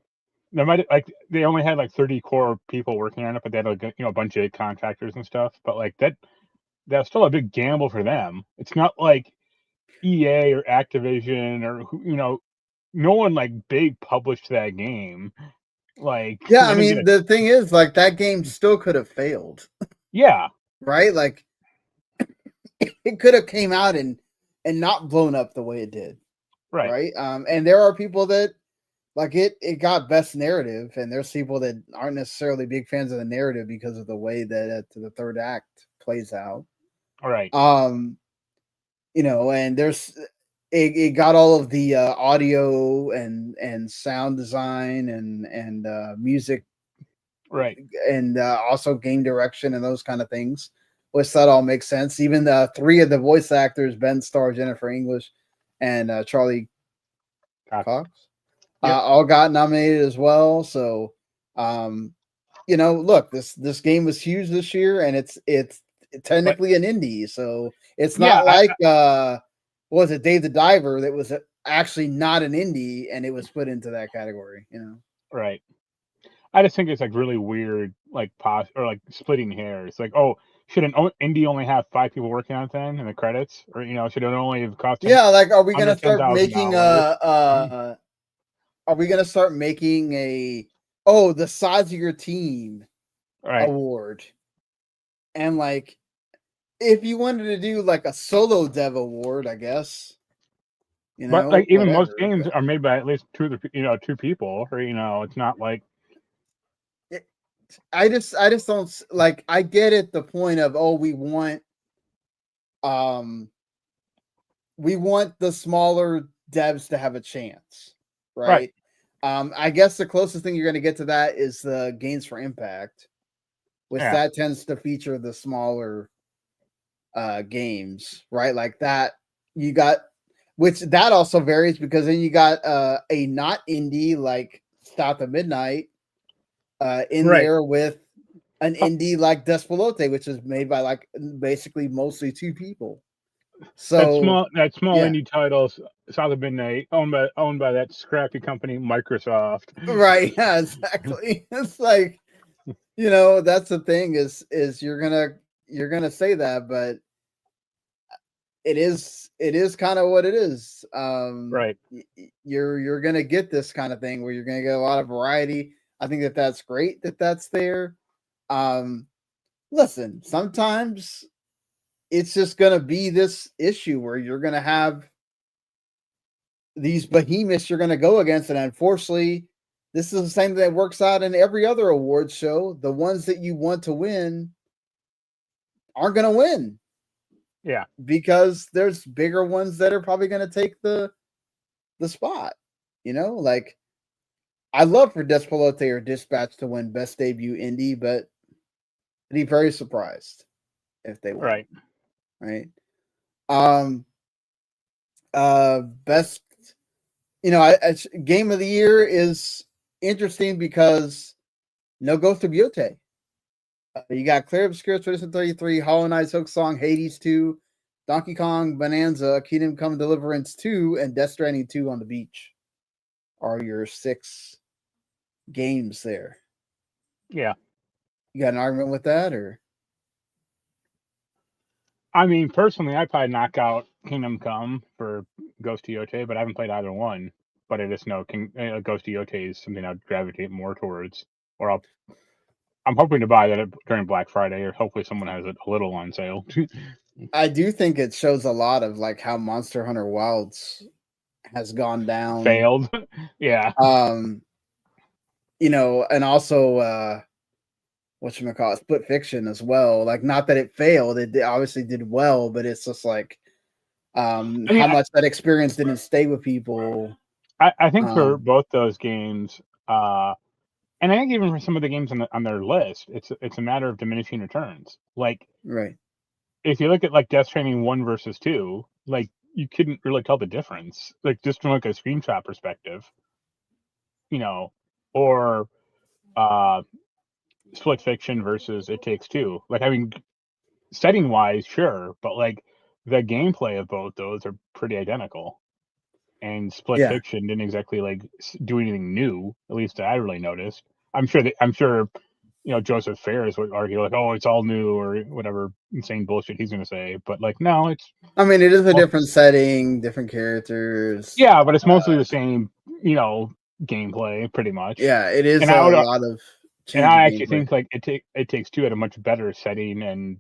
B: they only had like 30 core people working on it, but they had like a bunch of contractors and stuff. But like that's still a big gamble for them. It's not like EA or Activision or no one like big published that game. Like,
A: yeah, I mean, the thing is, like, that game still could have failed.
B: Yeah.
A: Right? Like, it could have came out and not blown up the way it did. Right. And there are people that like it got best narrative, and there's people that aren't necessarily big fans of the narrative because of the way that the third act plays out.
B: All right.
A: And it got all of the audio and sound design and music,
B: right,
A: and also game direction and those kind of things, which that all makes sense. Even the three of the voice actors, Ben Starr, Jennifer English, and Charlie Cox, all got nominated as well. So, look, this game was huge this year, and it's technically an indie, so it's not was it Dave the Diver that was actually not an indie and it was put into that category,
B: Right. I just think it's like really weird, like or like splitting hairs. Like, oh, should an indie only have 5 people working on it then in the credits, or should it only have cost?
A: Yeah, like, are we gonna start making Are we gonna start making the size of your team award? And like, if you wanted to do like a solo dev award, I guess.
B: But like even most games are made by at least two people, or it's not like.
A: I just don't like. I get it. The point of we want the smaller devs to have a chance, right? I guess the closest thing you're going to get to that is the Games for Impact, which that tends to feature the smaller games, right? Like that you got, which that also varies because then you got a not indie like Stop at Midnight in there with an indie like Despelote, which is made by like basically mostly 2 people. So
B: that small indie title, South of Midnight, owned by that scrappy company Microsoft.
A: Right? Yeah, exactly. It's like, that's the thing is you're gonna say that, but it is kind of what it is.
B: Right.
A: You're gonna get this kind of thing where you're gonna get a lot of variety. I think that's great that that's there. Listen, sometimes it's just gonna be this issue where you're gonna have these behemoths you're gonna go against, and unfortunately, this is the same thing that works out in every other awards show. The ones that you want to win aren't gonna win.
B: Yeah,
A: because there's bigger ones that are probably going to take the spot. Like I love for Despelote or Dispatch to win Best Debut Indie, but I'd be very surprised if they win. Right. Best, Game of the Year is interesting because no Ghost of Yotei. You got Clair Obscur 2033, Hollow Knight's Hook Song, Hades 2, Donkey Kong Bonanza, Kingdom Come Deliverance 2, and Death Stranding 2 on the Beach are your 6 games there.
B: Yeah.
A: You got an argument with that, or?
B: I mean, personally, I'd probably knock out Kingdom Come for Ghost of Yotei, but I haven't played either one. But I just know Ghost of Yotei is something I'd gravitate more towards, or I'm hoping to buy that during Black Friday, or hopefully someone has it a little on sale.
A: I do think it shows a lot of like how Monster Hunter Wilds has gone down.
B: Failed. Yeah.
A: And also whatchamacallit, Split Fiction as well. Like, not that it failed, it obviously did well, but it's just like how much that experience didn't stay with people.
B: I think for both those games, and I think even for some of the games on their list, it's a matter of diminishing returns. Like,
A: right.
B: If you look at like Death Stranding 1 versus 2, like you couldn't really tell the difference. Like just from like a screenshot perspective, or Split Fiction versus It Takes Two. Like, I mean, setting wise, sure, but like the gameplay of both those are pretty identical. And Split Fiction didn't exactly like do anything new, at least that I really noticed. I'm sure Joseph Fares would argue like, oh, it's all new or whatever insane bullshit he's gonna say. But like, no, it
A: is a different setting, different characters.
B: Yeah, but it's mostly the same, gameplay pretty much.
A: Yeah, it is a lot of.
B: And I actually think like It Takes Two had a much better setting and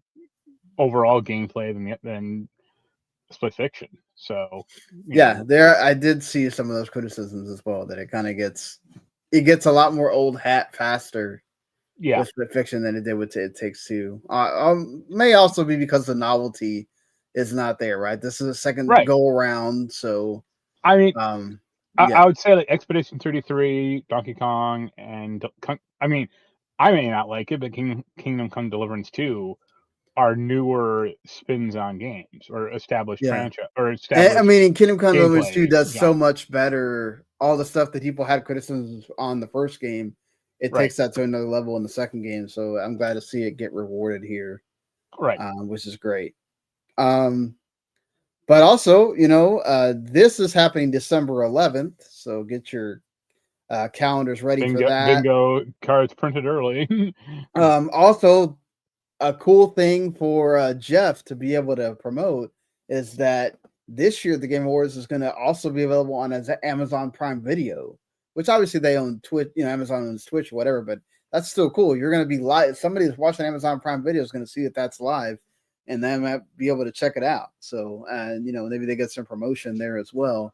B: overall gameplay than Split Fiction. So
A: there I did see some of those criticisms as well, that it kind of gets a lot more old hat faster with the fiction than it did with It Takes Two. May also be because the novelty is not there, right? This is a second go around, so
B: I mean, I would say like Expedition 33, Donkey Kong, and I mean, I may not like it, but Kingdom Come Deliverance 2 are newer spins on games or established franchise or established.
A: I mean, Kingdom Come Deliverance 2 does so much better. All the stuff that people had criticisms on the first game, it takes that to another level in the second game. So I'm glad to see it get rewarded here, which is great. But also, this is happening December 11th, so get your calendars ready for that.
B: Bingo cards printed early.
A: Also, a cool thing for Jeff to be able to promote is that this year the Game Awards is going to also be available on Amazon Prime Video, which obviously they own Twitch, Amazon owns Twitch or whatever, but that's still cool. You're going to be live. Somebody that's watching Amazon Prime Video is going to see that that's live, and they might be able to check it out. So, maybe they get some promotion there as well.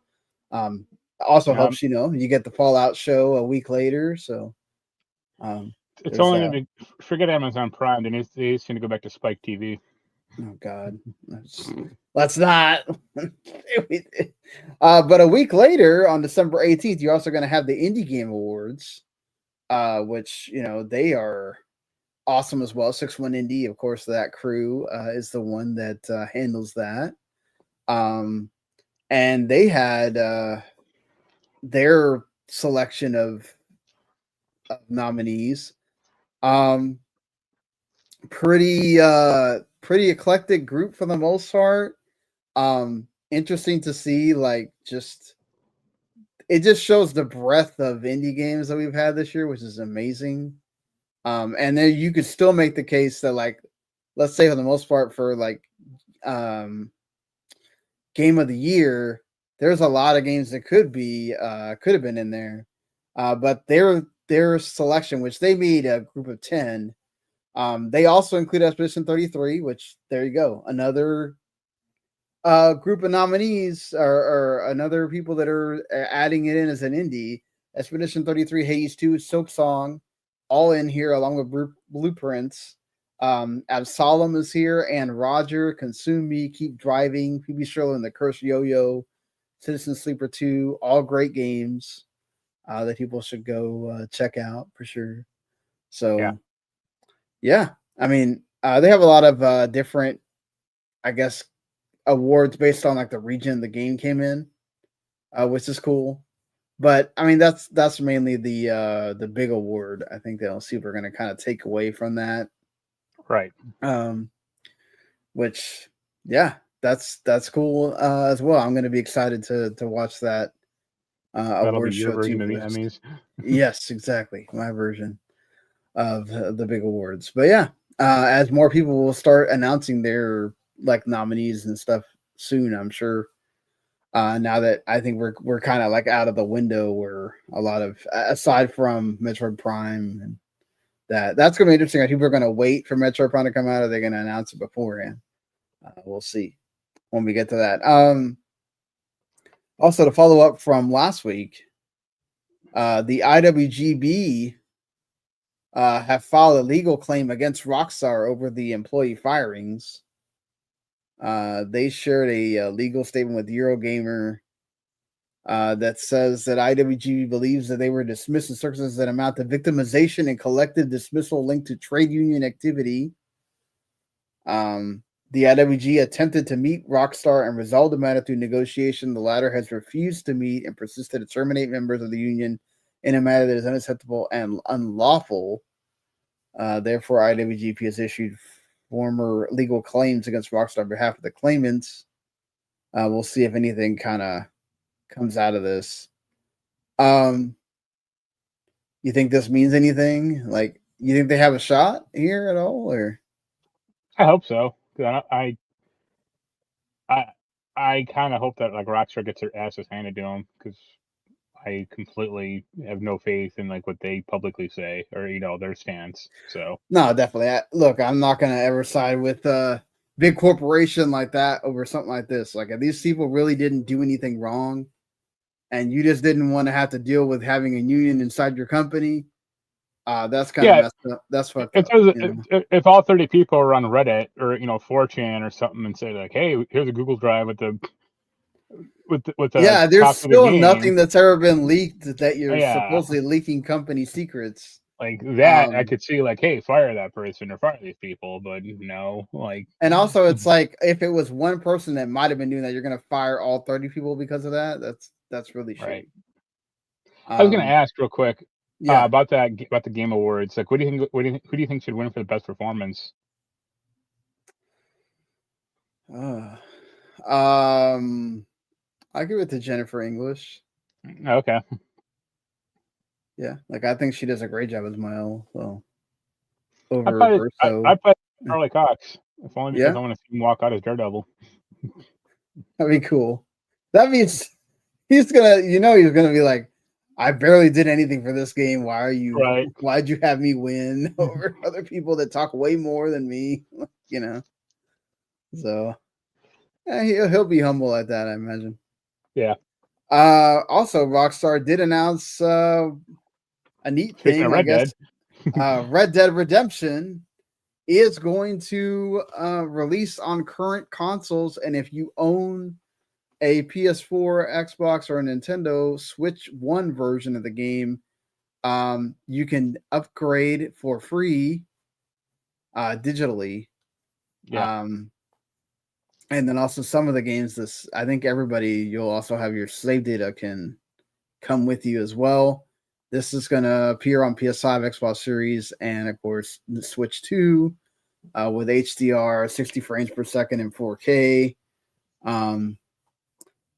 A: Also helps, you get the Fallout show a week later. So,
B: it's only going to be, forget Amazon Prime. They need to go back to Spike TV.
A: Oh God, let's not. But a week later, on December 18th, you're also going to have the Indie Game Awards, which they are awesome as well. 6-1 Indie, of course, that crew is the one that handles that. And they had their selection of nominees. Pretty eclectic group for the most part. Interesting to see, like, it just shows the breadth of indie games that we've had this year, which is amazing. And then you could still make the case that, like, let's say for the most part for like game of the year, there's a lot of games that could have been in there. But their selection, which they made a group of 10, they also include Expedition 33, which there you go, another group of nominees or another people that are adding it in as an indie. Expedition 33, Hades 2, Silksong, all in here along with Blueprints. Absalom is here, and Roger, Consume Me, Keep Driving, PB Shirley and the Cursed Yo-Yo, Citizen Sleeper 2, all great games that people should go check out for sure. So, yeah. I mean, they have a lot of different, I guess, awards based on like the region the game came in, which is cool. But I mean, that's mainly the big award. I think they'll see if we're going to kind of take away from that,
B: right?
A: Which, yeah, that's cool as well. I'm going to be excited to watch that award show too.
B: Of the Emmys.
A: Yes, exactly, my version of the big awards. But yeah, as more people will start announcing their like nominees and stuff soon, I'm sure. Now that I think we're kind of like out of the window where a lot of, aside from Metroid Prime, and that's going to be interesting. People are going to wait for Metroid Prime to come out, or they're going to announce it beforehand. We'll see when we get to that. Also, to follow up from last week, the IWGB have filed a legal claim against Rockstar over the employee firings. They shared a legal statement with Eurogamer that says that IWGB believes that they were dismissed in circumstances that amount to victimization and collective dismissal linked to trade union activity. The IWG attempted to meet Rockstar and resolve the matter through negotiation. The latter has refused to meet and persisted to terminate members of the union in a manner that is unacceptable and unlawful. Therefore, IWGP has issued former legal claims against Rockstar on behalf of the claimants. We'll see if anything kind of comes out of this. You think this means anything? Like, you think they have a shot here at all, or?
B: I hope so. I kind of hope that like Rockstar gets their asses handed to them, because I completely have no faith in like what they publicly say or their stance. So
A: no, definitely. Look, I'm not gonna ever side with the big corporation like that over something like this. Like, if these people really didn't do anything wrong, and you just didn't want to have to deal with having a union inside your company, that's kind of messed up. That's fucked up.
B: If all 30 people are on Reddit or 4chan or something and say like, "Hey, here's a Google Drive with the
A: there's still nothing that's ever been leaked that you're
B: Yeah.
A: supposedly leaking company secrets.
B: Like that, I could see like, hey, fire that person or fire these people, but no, like.
A: And also, it's like if it was one person that might have been doing that, you're gonna fire all 30 people because of that. That's really shitty.
B: Right. I was gonna ask real quick
A: yeah,
B: about the Game Awards. Like, what do you think? Who do you think should win for the best performance?
A: I give it to Jennifer English.
B: Okay.
A: Yeah, like I think she does a great job as Mile. So
B: I play Charlie Cox. If only because
A: Yeah.
B: I want to see him walk out as Daredevil.
A: That'd be cool. That means he's gonna be like, I barely did anything for this game. Why'd you have me win over other people that talk way more than me? So he'll be humble at that, I imagine.
B: Yeah.
A: Also, Rockstar did announce a neat thing, I guess. Red Dead Redemption is going to release on current consoles, and if you own a PS4, Xbox, or a Nintendo Switch 1 version of the game, you can upgrade for free digitally.
B: Yeah.
A: And then also some of the games, I think you'll also have your save data can come with you as well. This is going to appear on PS5, Xbox Series, and of course the Switch 2 with HDR, 60 frames per second, and 4K.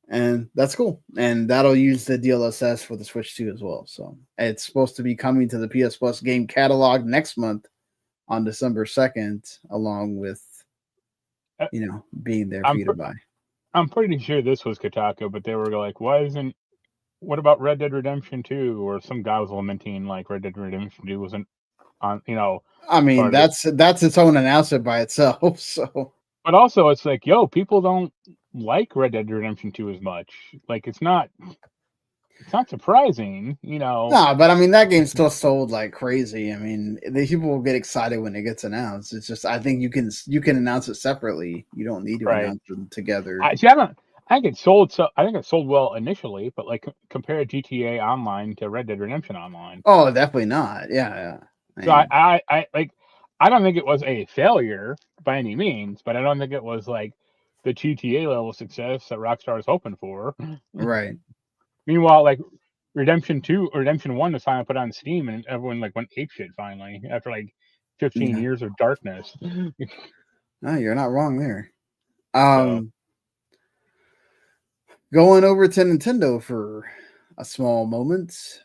A: And that's cool. And that'll use the DLSS for the Switch 2 as well. So it's supposed to be coming to the PS Plus game catalog next month on December 2nd, along with being there for you to buy.
B: I'm pretty sure this was Kotaku, but they were like, what about Red Dead Redemption 2? Or some guy was lamenting like Red Dead Redemption 2 wasn't on,
A: I mean, that's its own announcement by itself. So,
B: but also it's like, people don't like Red Dead Redemption 2 as much. Like, it's not surprising, No,
A: but I mean that game still sold like crazy. I mean, the people will get excited when it gets announced. It's just I think you can announce it separately. You don't need to announce them together.
B: I think it sold well initially, but like compare GTA Online to Red Dead Redemption Online.
A: Oh, definitely not. Yeah.
B: So I don't think it was a failure by any means, but I don't think it was like the GTA level success that Rockstar is hoping for.
A: Right.
B: Meanwhile, like Redemption 2 or Redemption 1 was finally put on Steam, and everyone like went apeshit finally after like 15 years of darkness.
A: No, you're not wrong there. Going over to Nintendo for a small moment.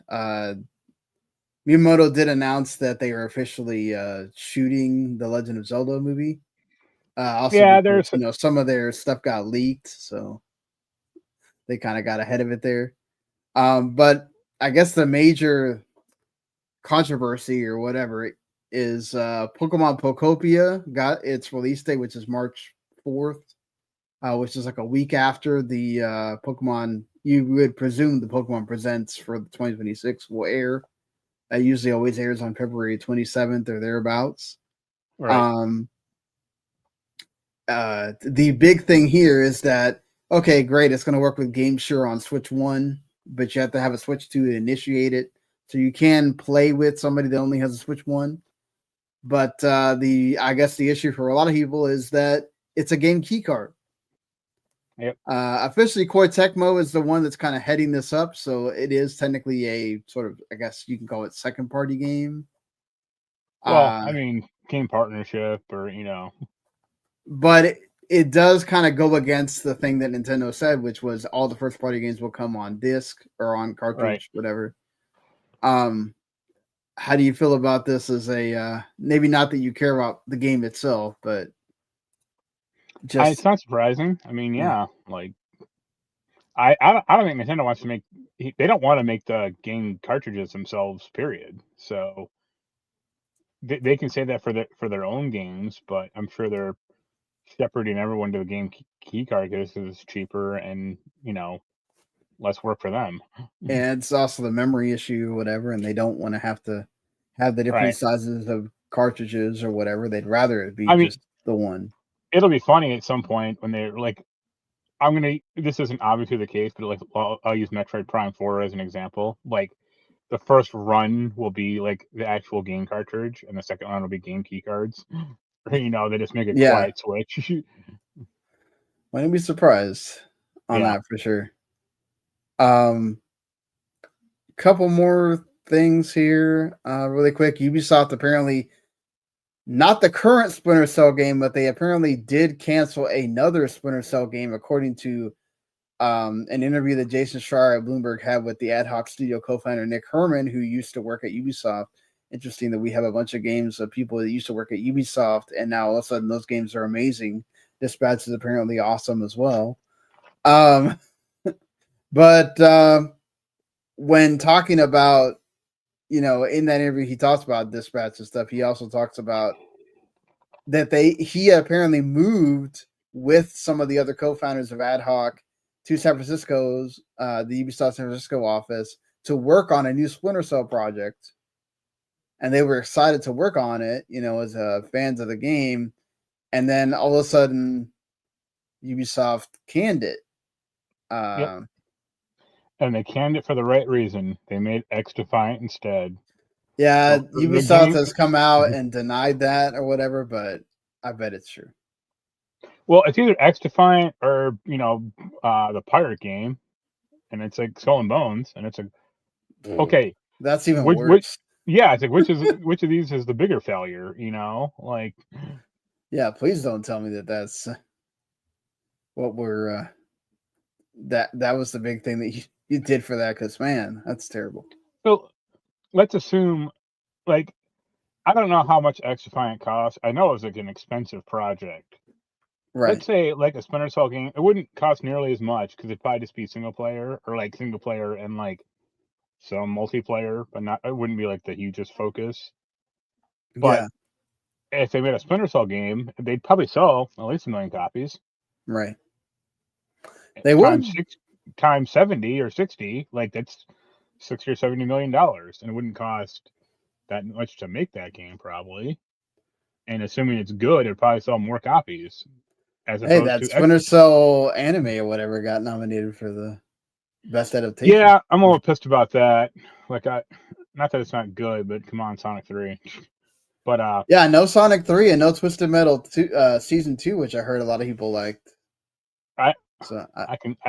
A: Miyamoto did announce that they are officially shooting the Legend of Zelda movie. Because, some of their stuff got leaked, so they kind of got ahead of it there. But I guess the major controversy or whatever is Pokemon Pokeopia got its release date, which is March 4th, which is like a week after the Pokemon. You would presume the Pokemon Presents for the 2026 will air. That usually always airs on February 27th or thereabouts.
B: Right.
A: The big thing here is that, okay, great, it's going to work with GameSure on Switch 1, but you have to have a Switch 2 to initiate it. So you can play with somebody that only has a Switch 1. But I guess the issue for a lot of people is that it's a game key card.
B: Yep.
A: Officially, Koei Tecmo is the one that's kind of heading this up, so it is technically a sort of, I guess you can call it second party game.
B: Well, I mean, game partnership or
A: But it does kind of go against the thing that Nintendo said, which was all the first party games will come on disc or on cartridge, whatever. How do you feel about this as a maybe not that you care about the game itself, but just
B: it's not surprising. I mean, like I don't think Nintendo wants to make. They don't want to make the game cartridges themselves. Period. So they can say that for their own games, but I'm sure they're shepherding everyone to the game key card because it's cheaper and less work for them.
A: And it's also the memory issue or whatever, and they don't want to have the different
B: Right.
A: sizes of cartridges or whatever. They'd rather it be just the one.
B: It'll be funny at some point when they're like, this isn't obviously the case, but like I'll use Metroid Prime 4 as an example. Like the first run will be like the actual game cartridge, and the second run will be game key cards. They just make a quiet switch.
A: Wouldn't be surprised on that for sure. Couple more things here, really quick. Ubisoft apparently, not the current Splinter Cell game, but they apparently did cancel another Splinter Cell game, according to an interview that Jason Schreier at Bloomberg had with the Ad Hoc Studio co-founder Nick Herman, who used to work at Ubisoft. Interesting that we have a bunch of games of people that used to work at Ubisoft, and now all of a sudden those games are amazing. Dispatch is apparently awesome as well. But when talking about, in that interview, he talks about Dispatch and stuff. He also talks about that he apparently moved with some of the other co-founders of Ad Hoc to San Francisco's, the Ubisoft San Francisco office, to work on a new Splinter Cell project. And they were excited to work on it, as fans of the game. And then all of a sudden, Ubisoft canned it.
B: Yep. And they canned it for the right reason. They made XDefiant instead.
A: Yeah, Ubisoft has come out and denied that or whatever, but I bet it's true.
B: Well, it's either XDefiant or the pirate game, and it's like Skull and Bones, and it's okay.
A: That's even worse.
B: It's like which of these is the bigger failure? Like.
A: Yeah, please don't tell me that's what we're. That was the big thing that you did for that, because man, that's terrible.
B: So let's assume, like, I don't know how much XDefiant costs. I know it was like an expensive project.
A: Right.
B: Let's say like a Splinter Cell game, it wouldn't cost nearly as much because it'd probably just be single player and like some multiplayer, but it wouldn't be like the hugest focus. But if they made a Splinter Cell game, they'd probably sell at least 1 million copies.
A: Right. They would.
B: Times 70 or 60, like that's $60 or $70 million, and it wouldn't cost that much to make that game probably. And assuming it's good, it'd probably sell more copies.
A: Hey, that Splinter Cell anime or whatever got nominated for the best adaptation.
B: Yeah, I'm a little pissed about that. Like, not that it's not good, but come on, Sonic 3. But
A: yeah, no Sonic 3 and no Twisted Metal 2, Season 2, which I heard a lot of people liked.
B: I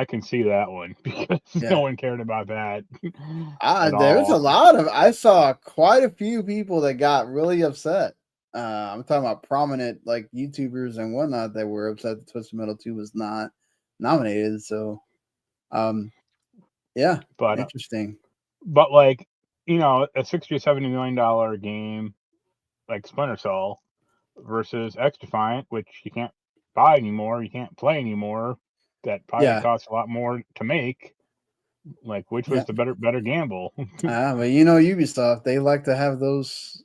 B: can see that one because no one cared about that.
A: There's a lot of. I saw quite a few people that got really upset. I'm talking about prominent like YouTubers and whatnot that were upset that Twisted Metal 2 was not nominated. So, yeah, but interesting.
B: But like, a $60 or $70 million game like Splinter Cell versus XDefiant, which you can't buy anymore, you can't play anymore. That probably costs a lot more to make. Like, which was the better gamble?
A: But Ubisoft, they like to have those,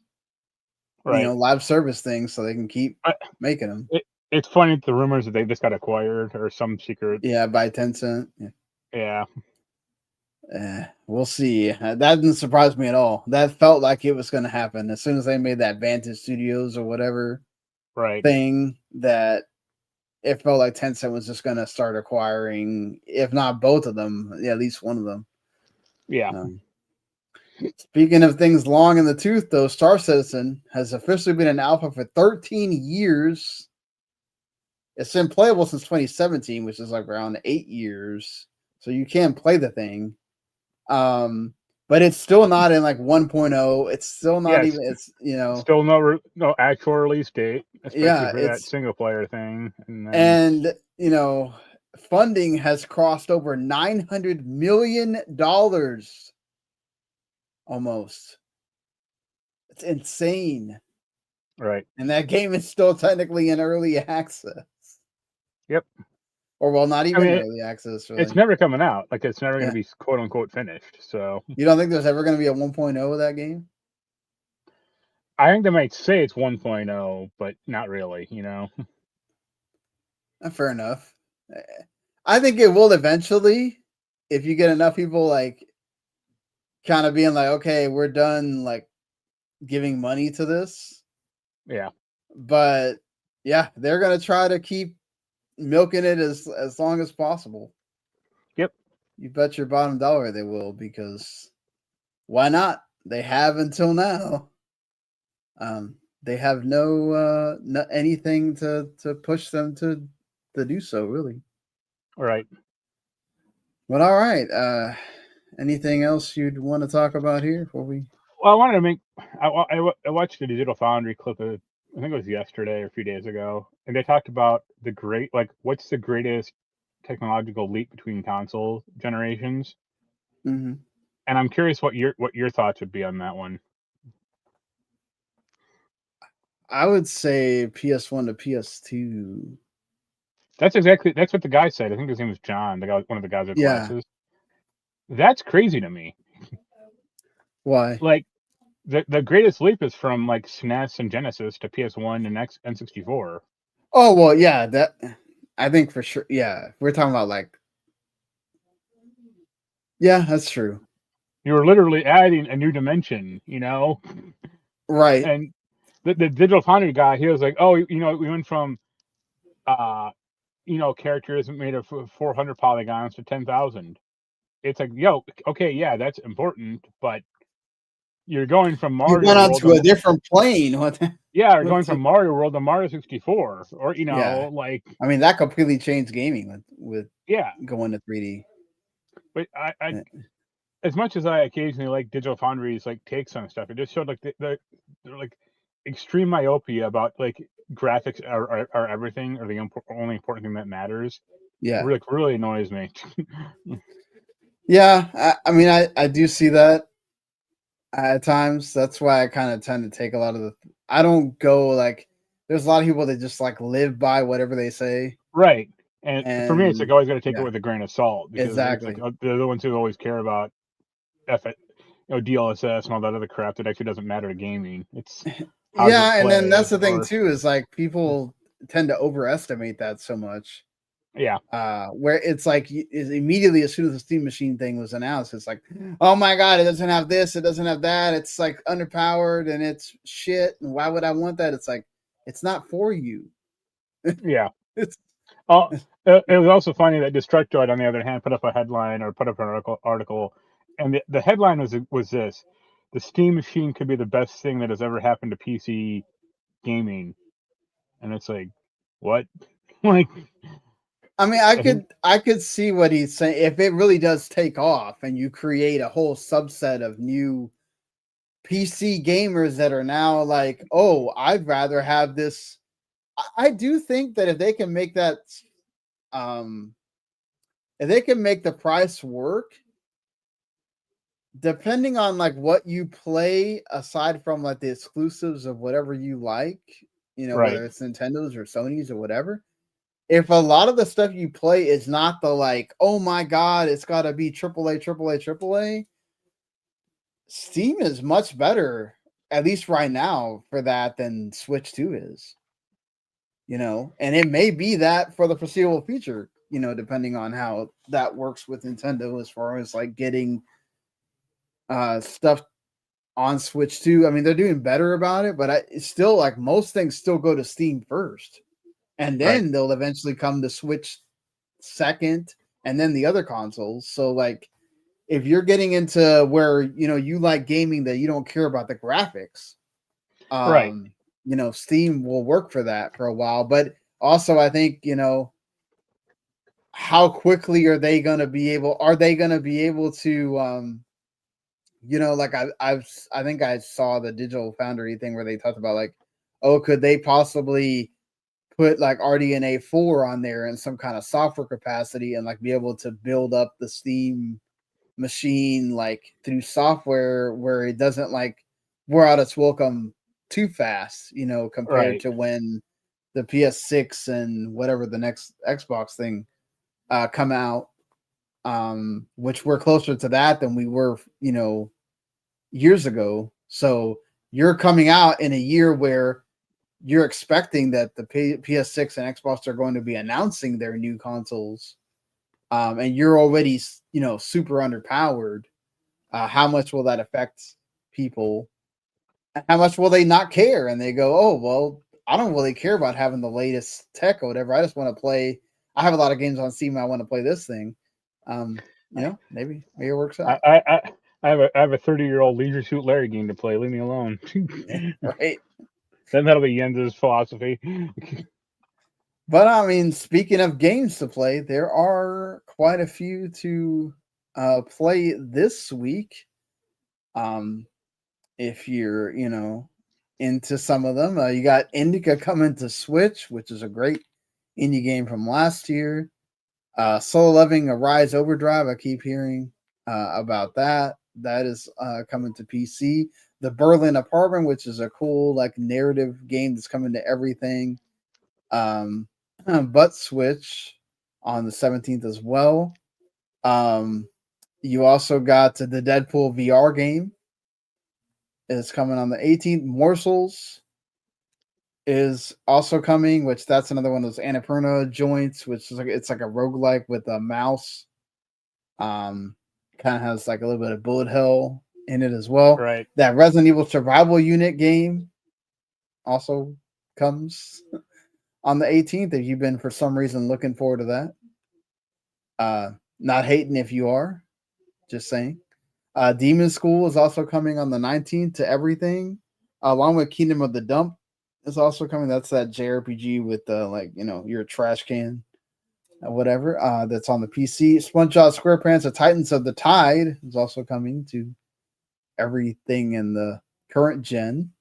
B: right,
A: live service things so they can keep making them.
B: It's funny the rumors that they just got acquired or some secret.
A: Yeah, by Tencent.
B: Yeah.
A: We'll see. That didn't surprise me at all. That felt like it was going to happen as soon as they made that Vantage Studios or whatever thing. That it felt like Tencent was just going to start acquiring, if not both of them, at least one of them.
B: Yeah.
A: Speaking of things long in the tooth, though, Star Citizen has officially been in alpha for 13 years. It's been playable since 2017, which is like around 8 years. So you can play the thing. But it's still not in like 1.0. It's still not even. It's
B: still no actual release date. Especially for that single player thing.
A: And funding has crossed over $900 million. Almost. It's insane.
B: Right.
A: And that game is still technically in early access.
B: Yep.
A: Or not even early access. Really.
B: It's never coming out. Like it's never going to be quote unquote finished. So
A: you don't think there's ever going to be a 1.0 of that game?
B: I think they might say it's 1.0, but not really.
A: Fair enough. I think it will eventually, if you get enough people like kind of being like, okay, we're done like giving money to this.
B: Yeah.
A: But yeah, they're gonna try to keep milking it as long as possible.
B: Yep.
A: You bet your bottom dollar they will, because why not? They have until now. They have no anything to push them to do so, really.
B: All right.
A: But all right. Anything else you'd want to talk about here before we?
B: Well, I wanted to make. I watched a Digital Foundry clip of, I think it was yesterday or a few days ago, and they talked about what's the greatest technological leap between console generations.
A: Mm-hmm.
B: And I'm curious what your thoughts would be on that one.
A: I would say PS1 to PS2.
B: That's what the guy said. I think his name was John, the guy, one of the guys with
A: Yeah.
B: glasses. That's crazy to me.
A: Why?
B: Like the greatest leap is from like SNES and Genesis to PS1 and N64.
A: Oh well, yeah. That I think for sure. Yeah, we're talking about like. Yeah, that's true.
B: You were literally adding a new dimension, you know.
A: Right.
B: And the Digital Foundry guy, he was like, oh, you know, we went from characters made of 400 polygons to 10,000. It's like, yo, okay, yeah, that's important, but you're going from
A: You
B: Mario
A: went on
B: World
A: to a different plane. What?
B: yeah, you're going from Mario World to Mario 64, or
A: Yeah.
B: like.
A: I mean, that completely changed gaming with
B: Yeah,
A: going to 3D.
B: but I as much as I occasionally like Digital Foundry's like takes on stuff, it just showed like they're like extreme myopia about like graphics are everything, or the only important thing that matters.
A: Yeah.
B: Really annoys me.
A: Yeah. I mean, I do see that at times. That's why I kind of tend to take a lot of the. I don't go like. There's a lot of people that just like live by whatever they say.
B: Right. And for me, it's like
A: And
B: always got to take it
A: yeah,
B: with a grain of salt, because it's like
A: exactly.
B: they're the ones who always care about DLSS and all that other crap that actually doesn't matter to gaming. It's how does it
A: Yeah, and then
B: play,
A: that's the thing
B: or
A: too, is like people tend to overestimate that so much.
B: yeah,
A: Where it's like is immediately as soon as the Steam Machine thing was announced, it's like, oh my god, it doesn't have this, it doesn't have that, it's like underpowered and it's shit. And why would I want that? It's like it's not for you.
B: yeah.
A: It's
B: It was also funny that Destructoid, on the other hand, put up a headline or put up an article, and the headline was this: the Steam Machine could be the best thing that has ever happened to PC gaming, and it's like, what? Like,
A: I mean, I could see what he's saying. If it really does take off and you create a whole subset of new PC gamers that are now like, oh, I'd rather have this. I do think that if they can make that, if they can make the price work, depending on like what you play, aside from like the exclusives of whatever you like,
B: right,
A: whether it's Nintendo's or Sony's or whatever. If a lot of the stuff you play is not the like, oh my god, it's got to be AAA, Steam is much better, at least right now, for that than Switch 2 is. And it may be that for the foreseeable future, depending on how that works with Nintendo as far as like getting stuff on Switch 2. I mean, they're doing better about it, but it's still like most things still go to Steam first. And then
B: right,
A: they'll eventually come to Switch second, and then the other consoles. So like if you're getting into where you like gaming that you don't care about the graphics,
B: right,
A: Steam will work for that for a while. But also I think, how quickly are they going to be able to like I think I saw the Digital Foundry thing where they talked about like, oh, could they possibly put like RDNA 4 on there in some kind of software capacity and like be able to build up the Steam machine like through software where it doesn't like wear out its welcome too fast, compared
B: right,
A: to when the PS6 and whatever the next Xbox thing come out, which we're closer to that than we were, years ago. So you're coming out in a year where you're expecting that the PS6 and Xbox are going to be announcing their new consoles, and you're already, super underpowered. How much will that affect people? How much will they not care? And they go, oh, well, I don't really care about having the latest tech or whatever. I just want to play. I have a lot of games on Steam. I want to play this thing. Maybe it works out.
B: I have a 30-year-old Leisure Suit Larry game to play. Leave me alone.
A: Right.
B: Then that'll be Jens's philosophy.
A: But I mean, speaking of games to play, there are quite a few to play this week. If you're, into some of them, you got Indica coming to Switch, which is a great indie game from last year. Solo Leveling Arise Overdrive, I keep hearing about that. That is coming to PC. The Berlin Apartment, which is a cool narrative game that's coming to everything. But Switch on the 17th as well. You also got the Deadpool VR game is coming on the 18th. Morsels is also coming, which that's another one of those Annapurna joints, which is it's like a roguelike with a mouse. Kind of has a little bit of bullet hell in it as well.
B: Right.
A: That Resident Evil Survival Unit game also comes on the 18th. If you've been for some reason looking forward to that, not hating if you are, just saying. Demon School is also coming on the 19th to everything, along with Kingdom of the Dump is also coming. That's that JRPG with you're a trash can, whatever. That's on the PC. SpongeBob SquarePants: The Titans of the Tide is also coming to everything in the current gen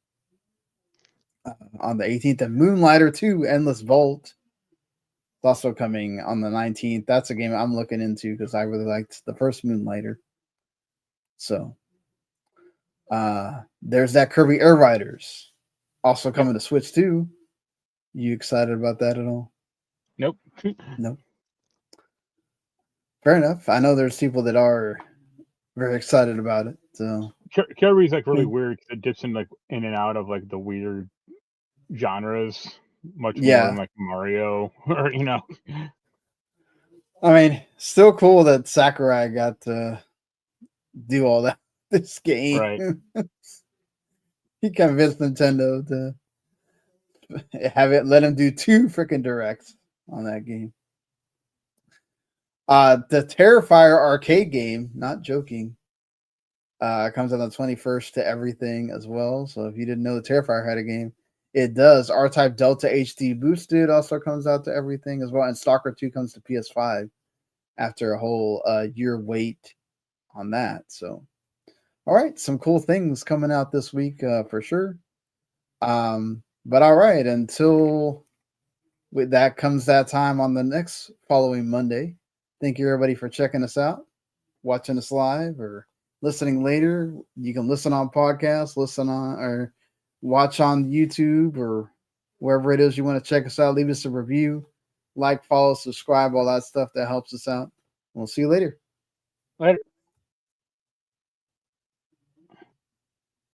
A: on the 18th. And Moonlighter 2: Endless Vault is also coming on the 19th. That's a game I'm looking into because I really liked the first Moonlighter. So there's that Kirby Air Riders also coming to Switch too. You excited about that at all?
B: Nope.
A: Nope. Fair enough. I know there's people that are very excited about it. So
B: Kirby's really weird. It dips in in and out of the weird genres much more than Mario or
A: I mean, still cool that Sakurai got to do all that this game.
B: Right.
A: He convinced Nintendo to let him do 2 freaking directs on that game. The Terrifier arcade game, not joking, comes on the 21st to everything as well. So if you didn't know the Terrifier had a game, it does. R-Type Delta HD Boosted also comes out to everything as well. And Stalker 2 comes to PS5 after a whole year wait on that. So, all right, some cool things coming out this week for sure. But all right, until that comes that time on the next following Monday. Thank you, everybody, for checking us out, watching us live, or listening later. You can listen on podcasts, listen on or watch on YouTube or wherever it is you want to check us out. Leave us a review, follow, subscribe, all that stuff that helps us out. We'll see you later.
B: Later.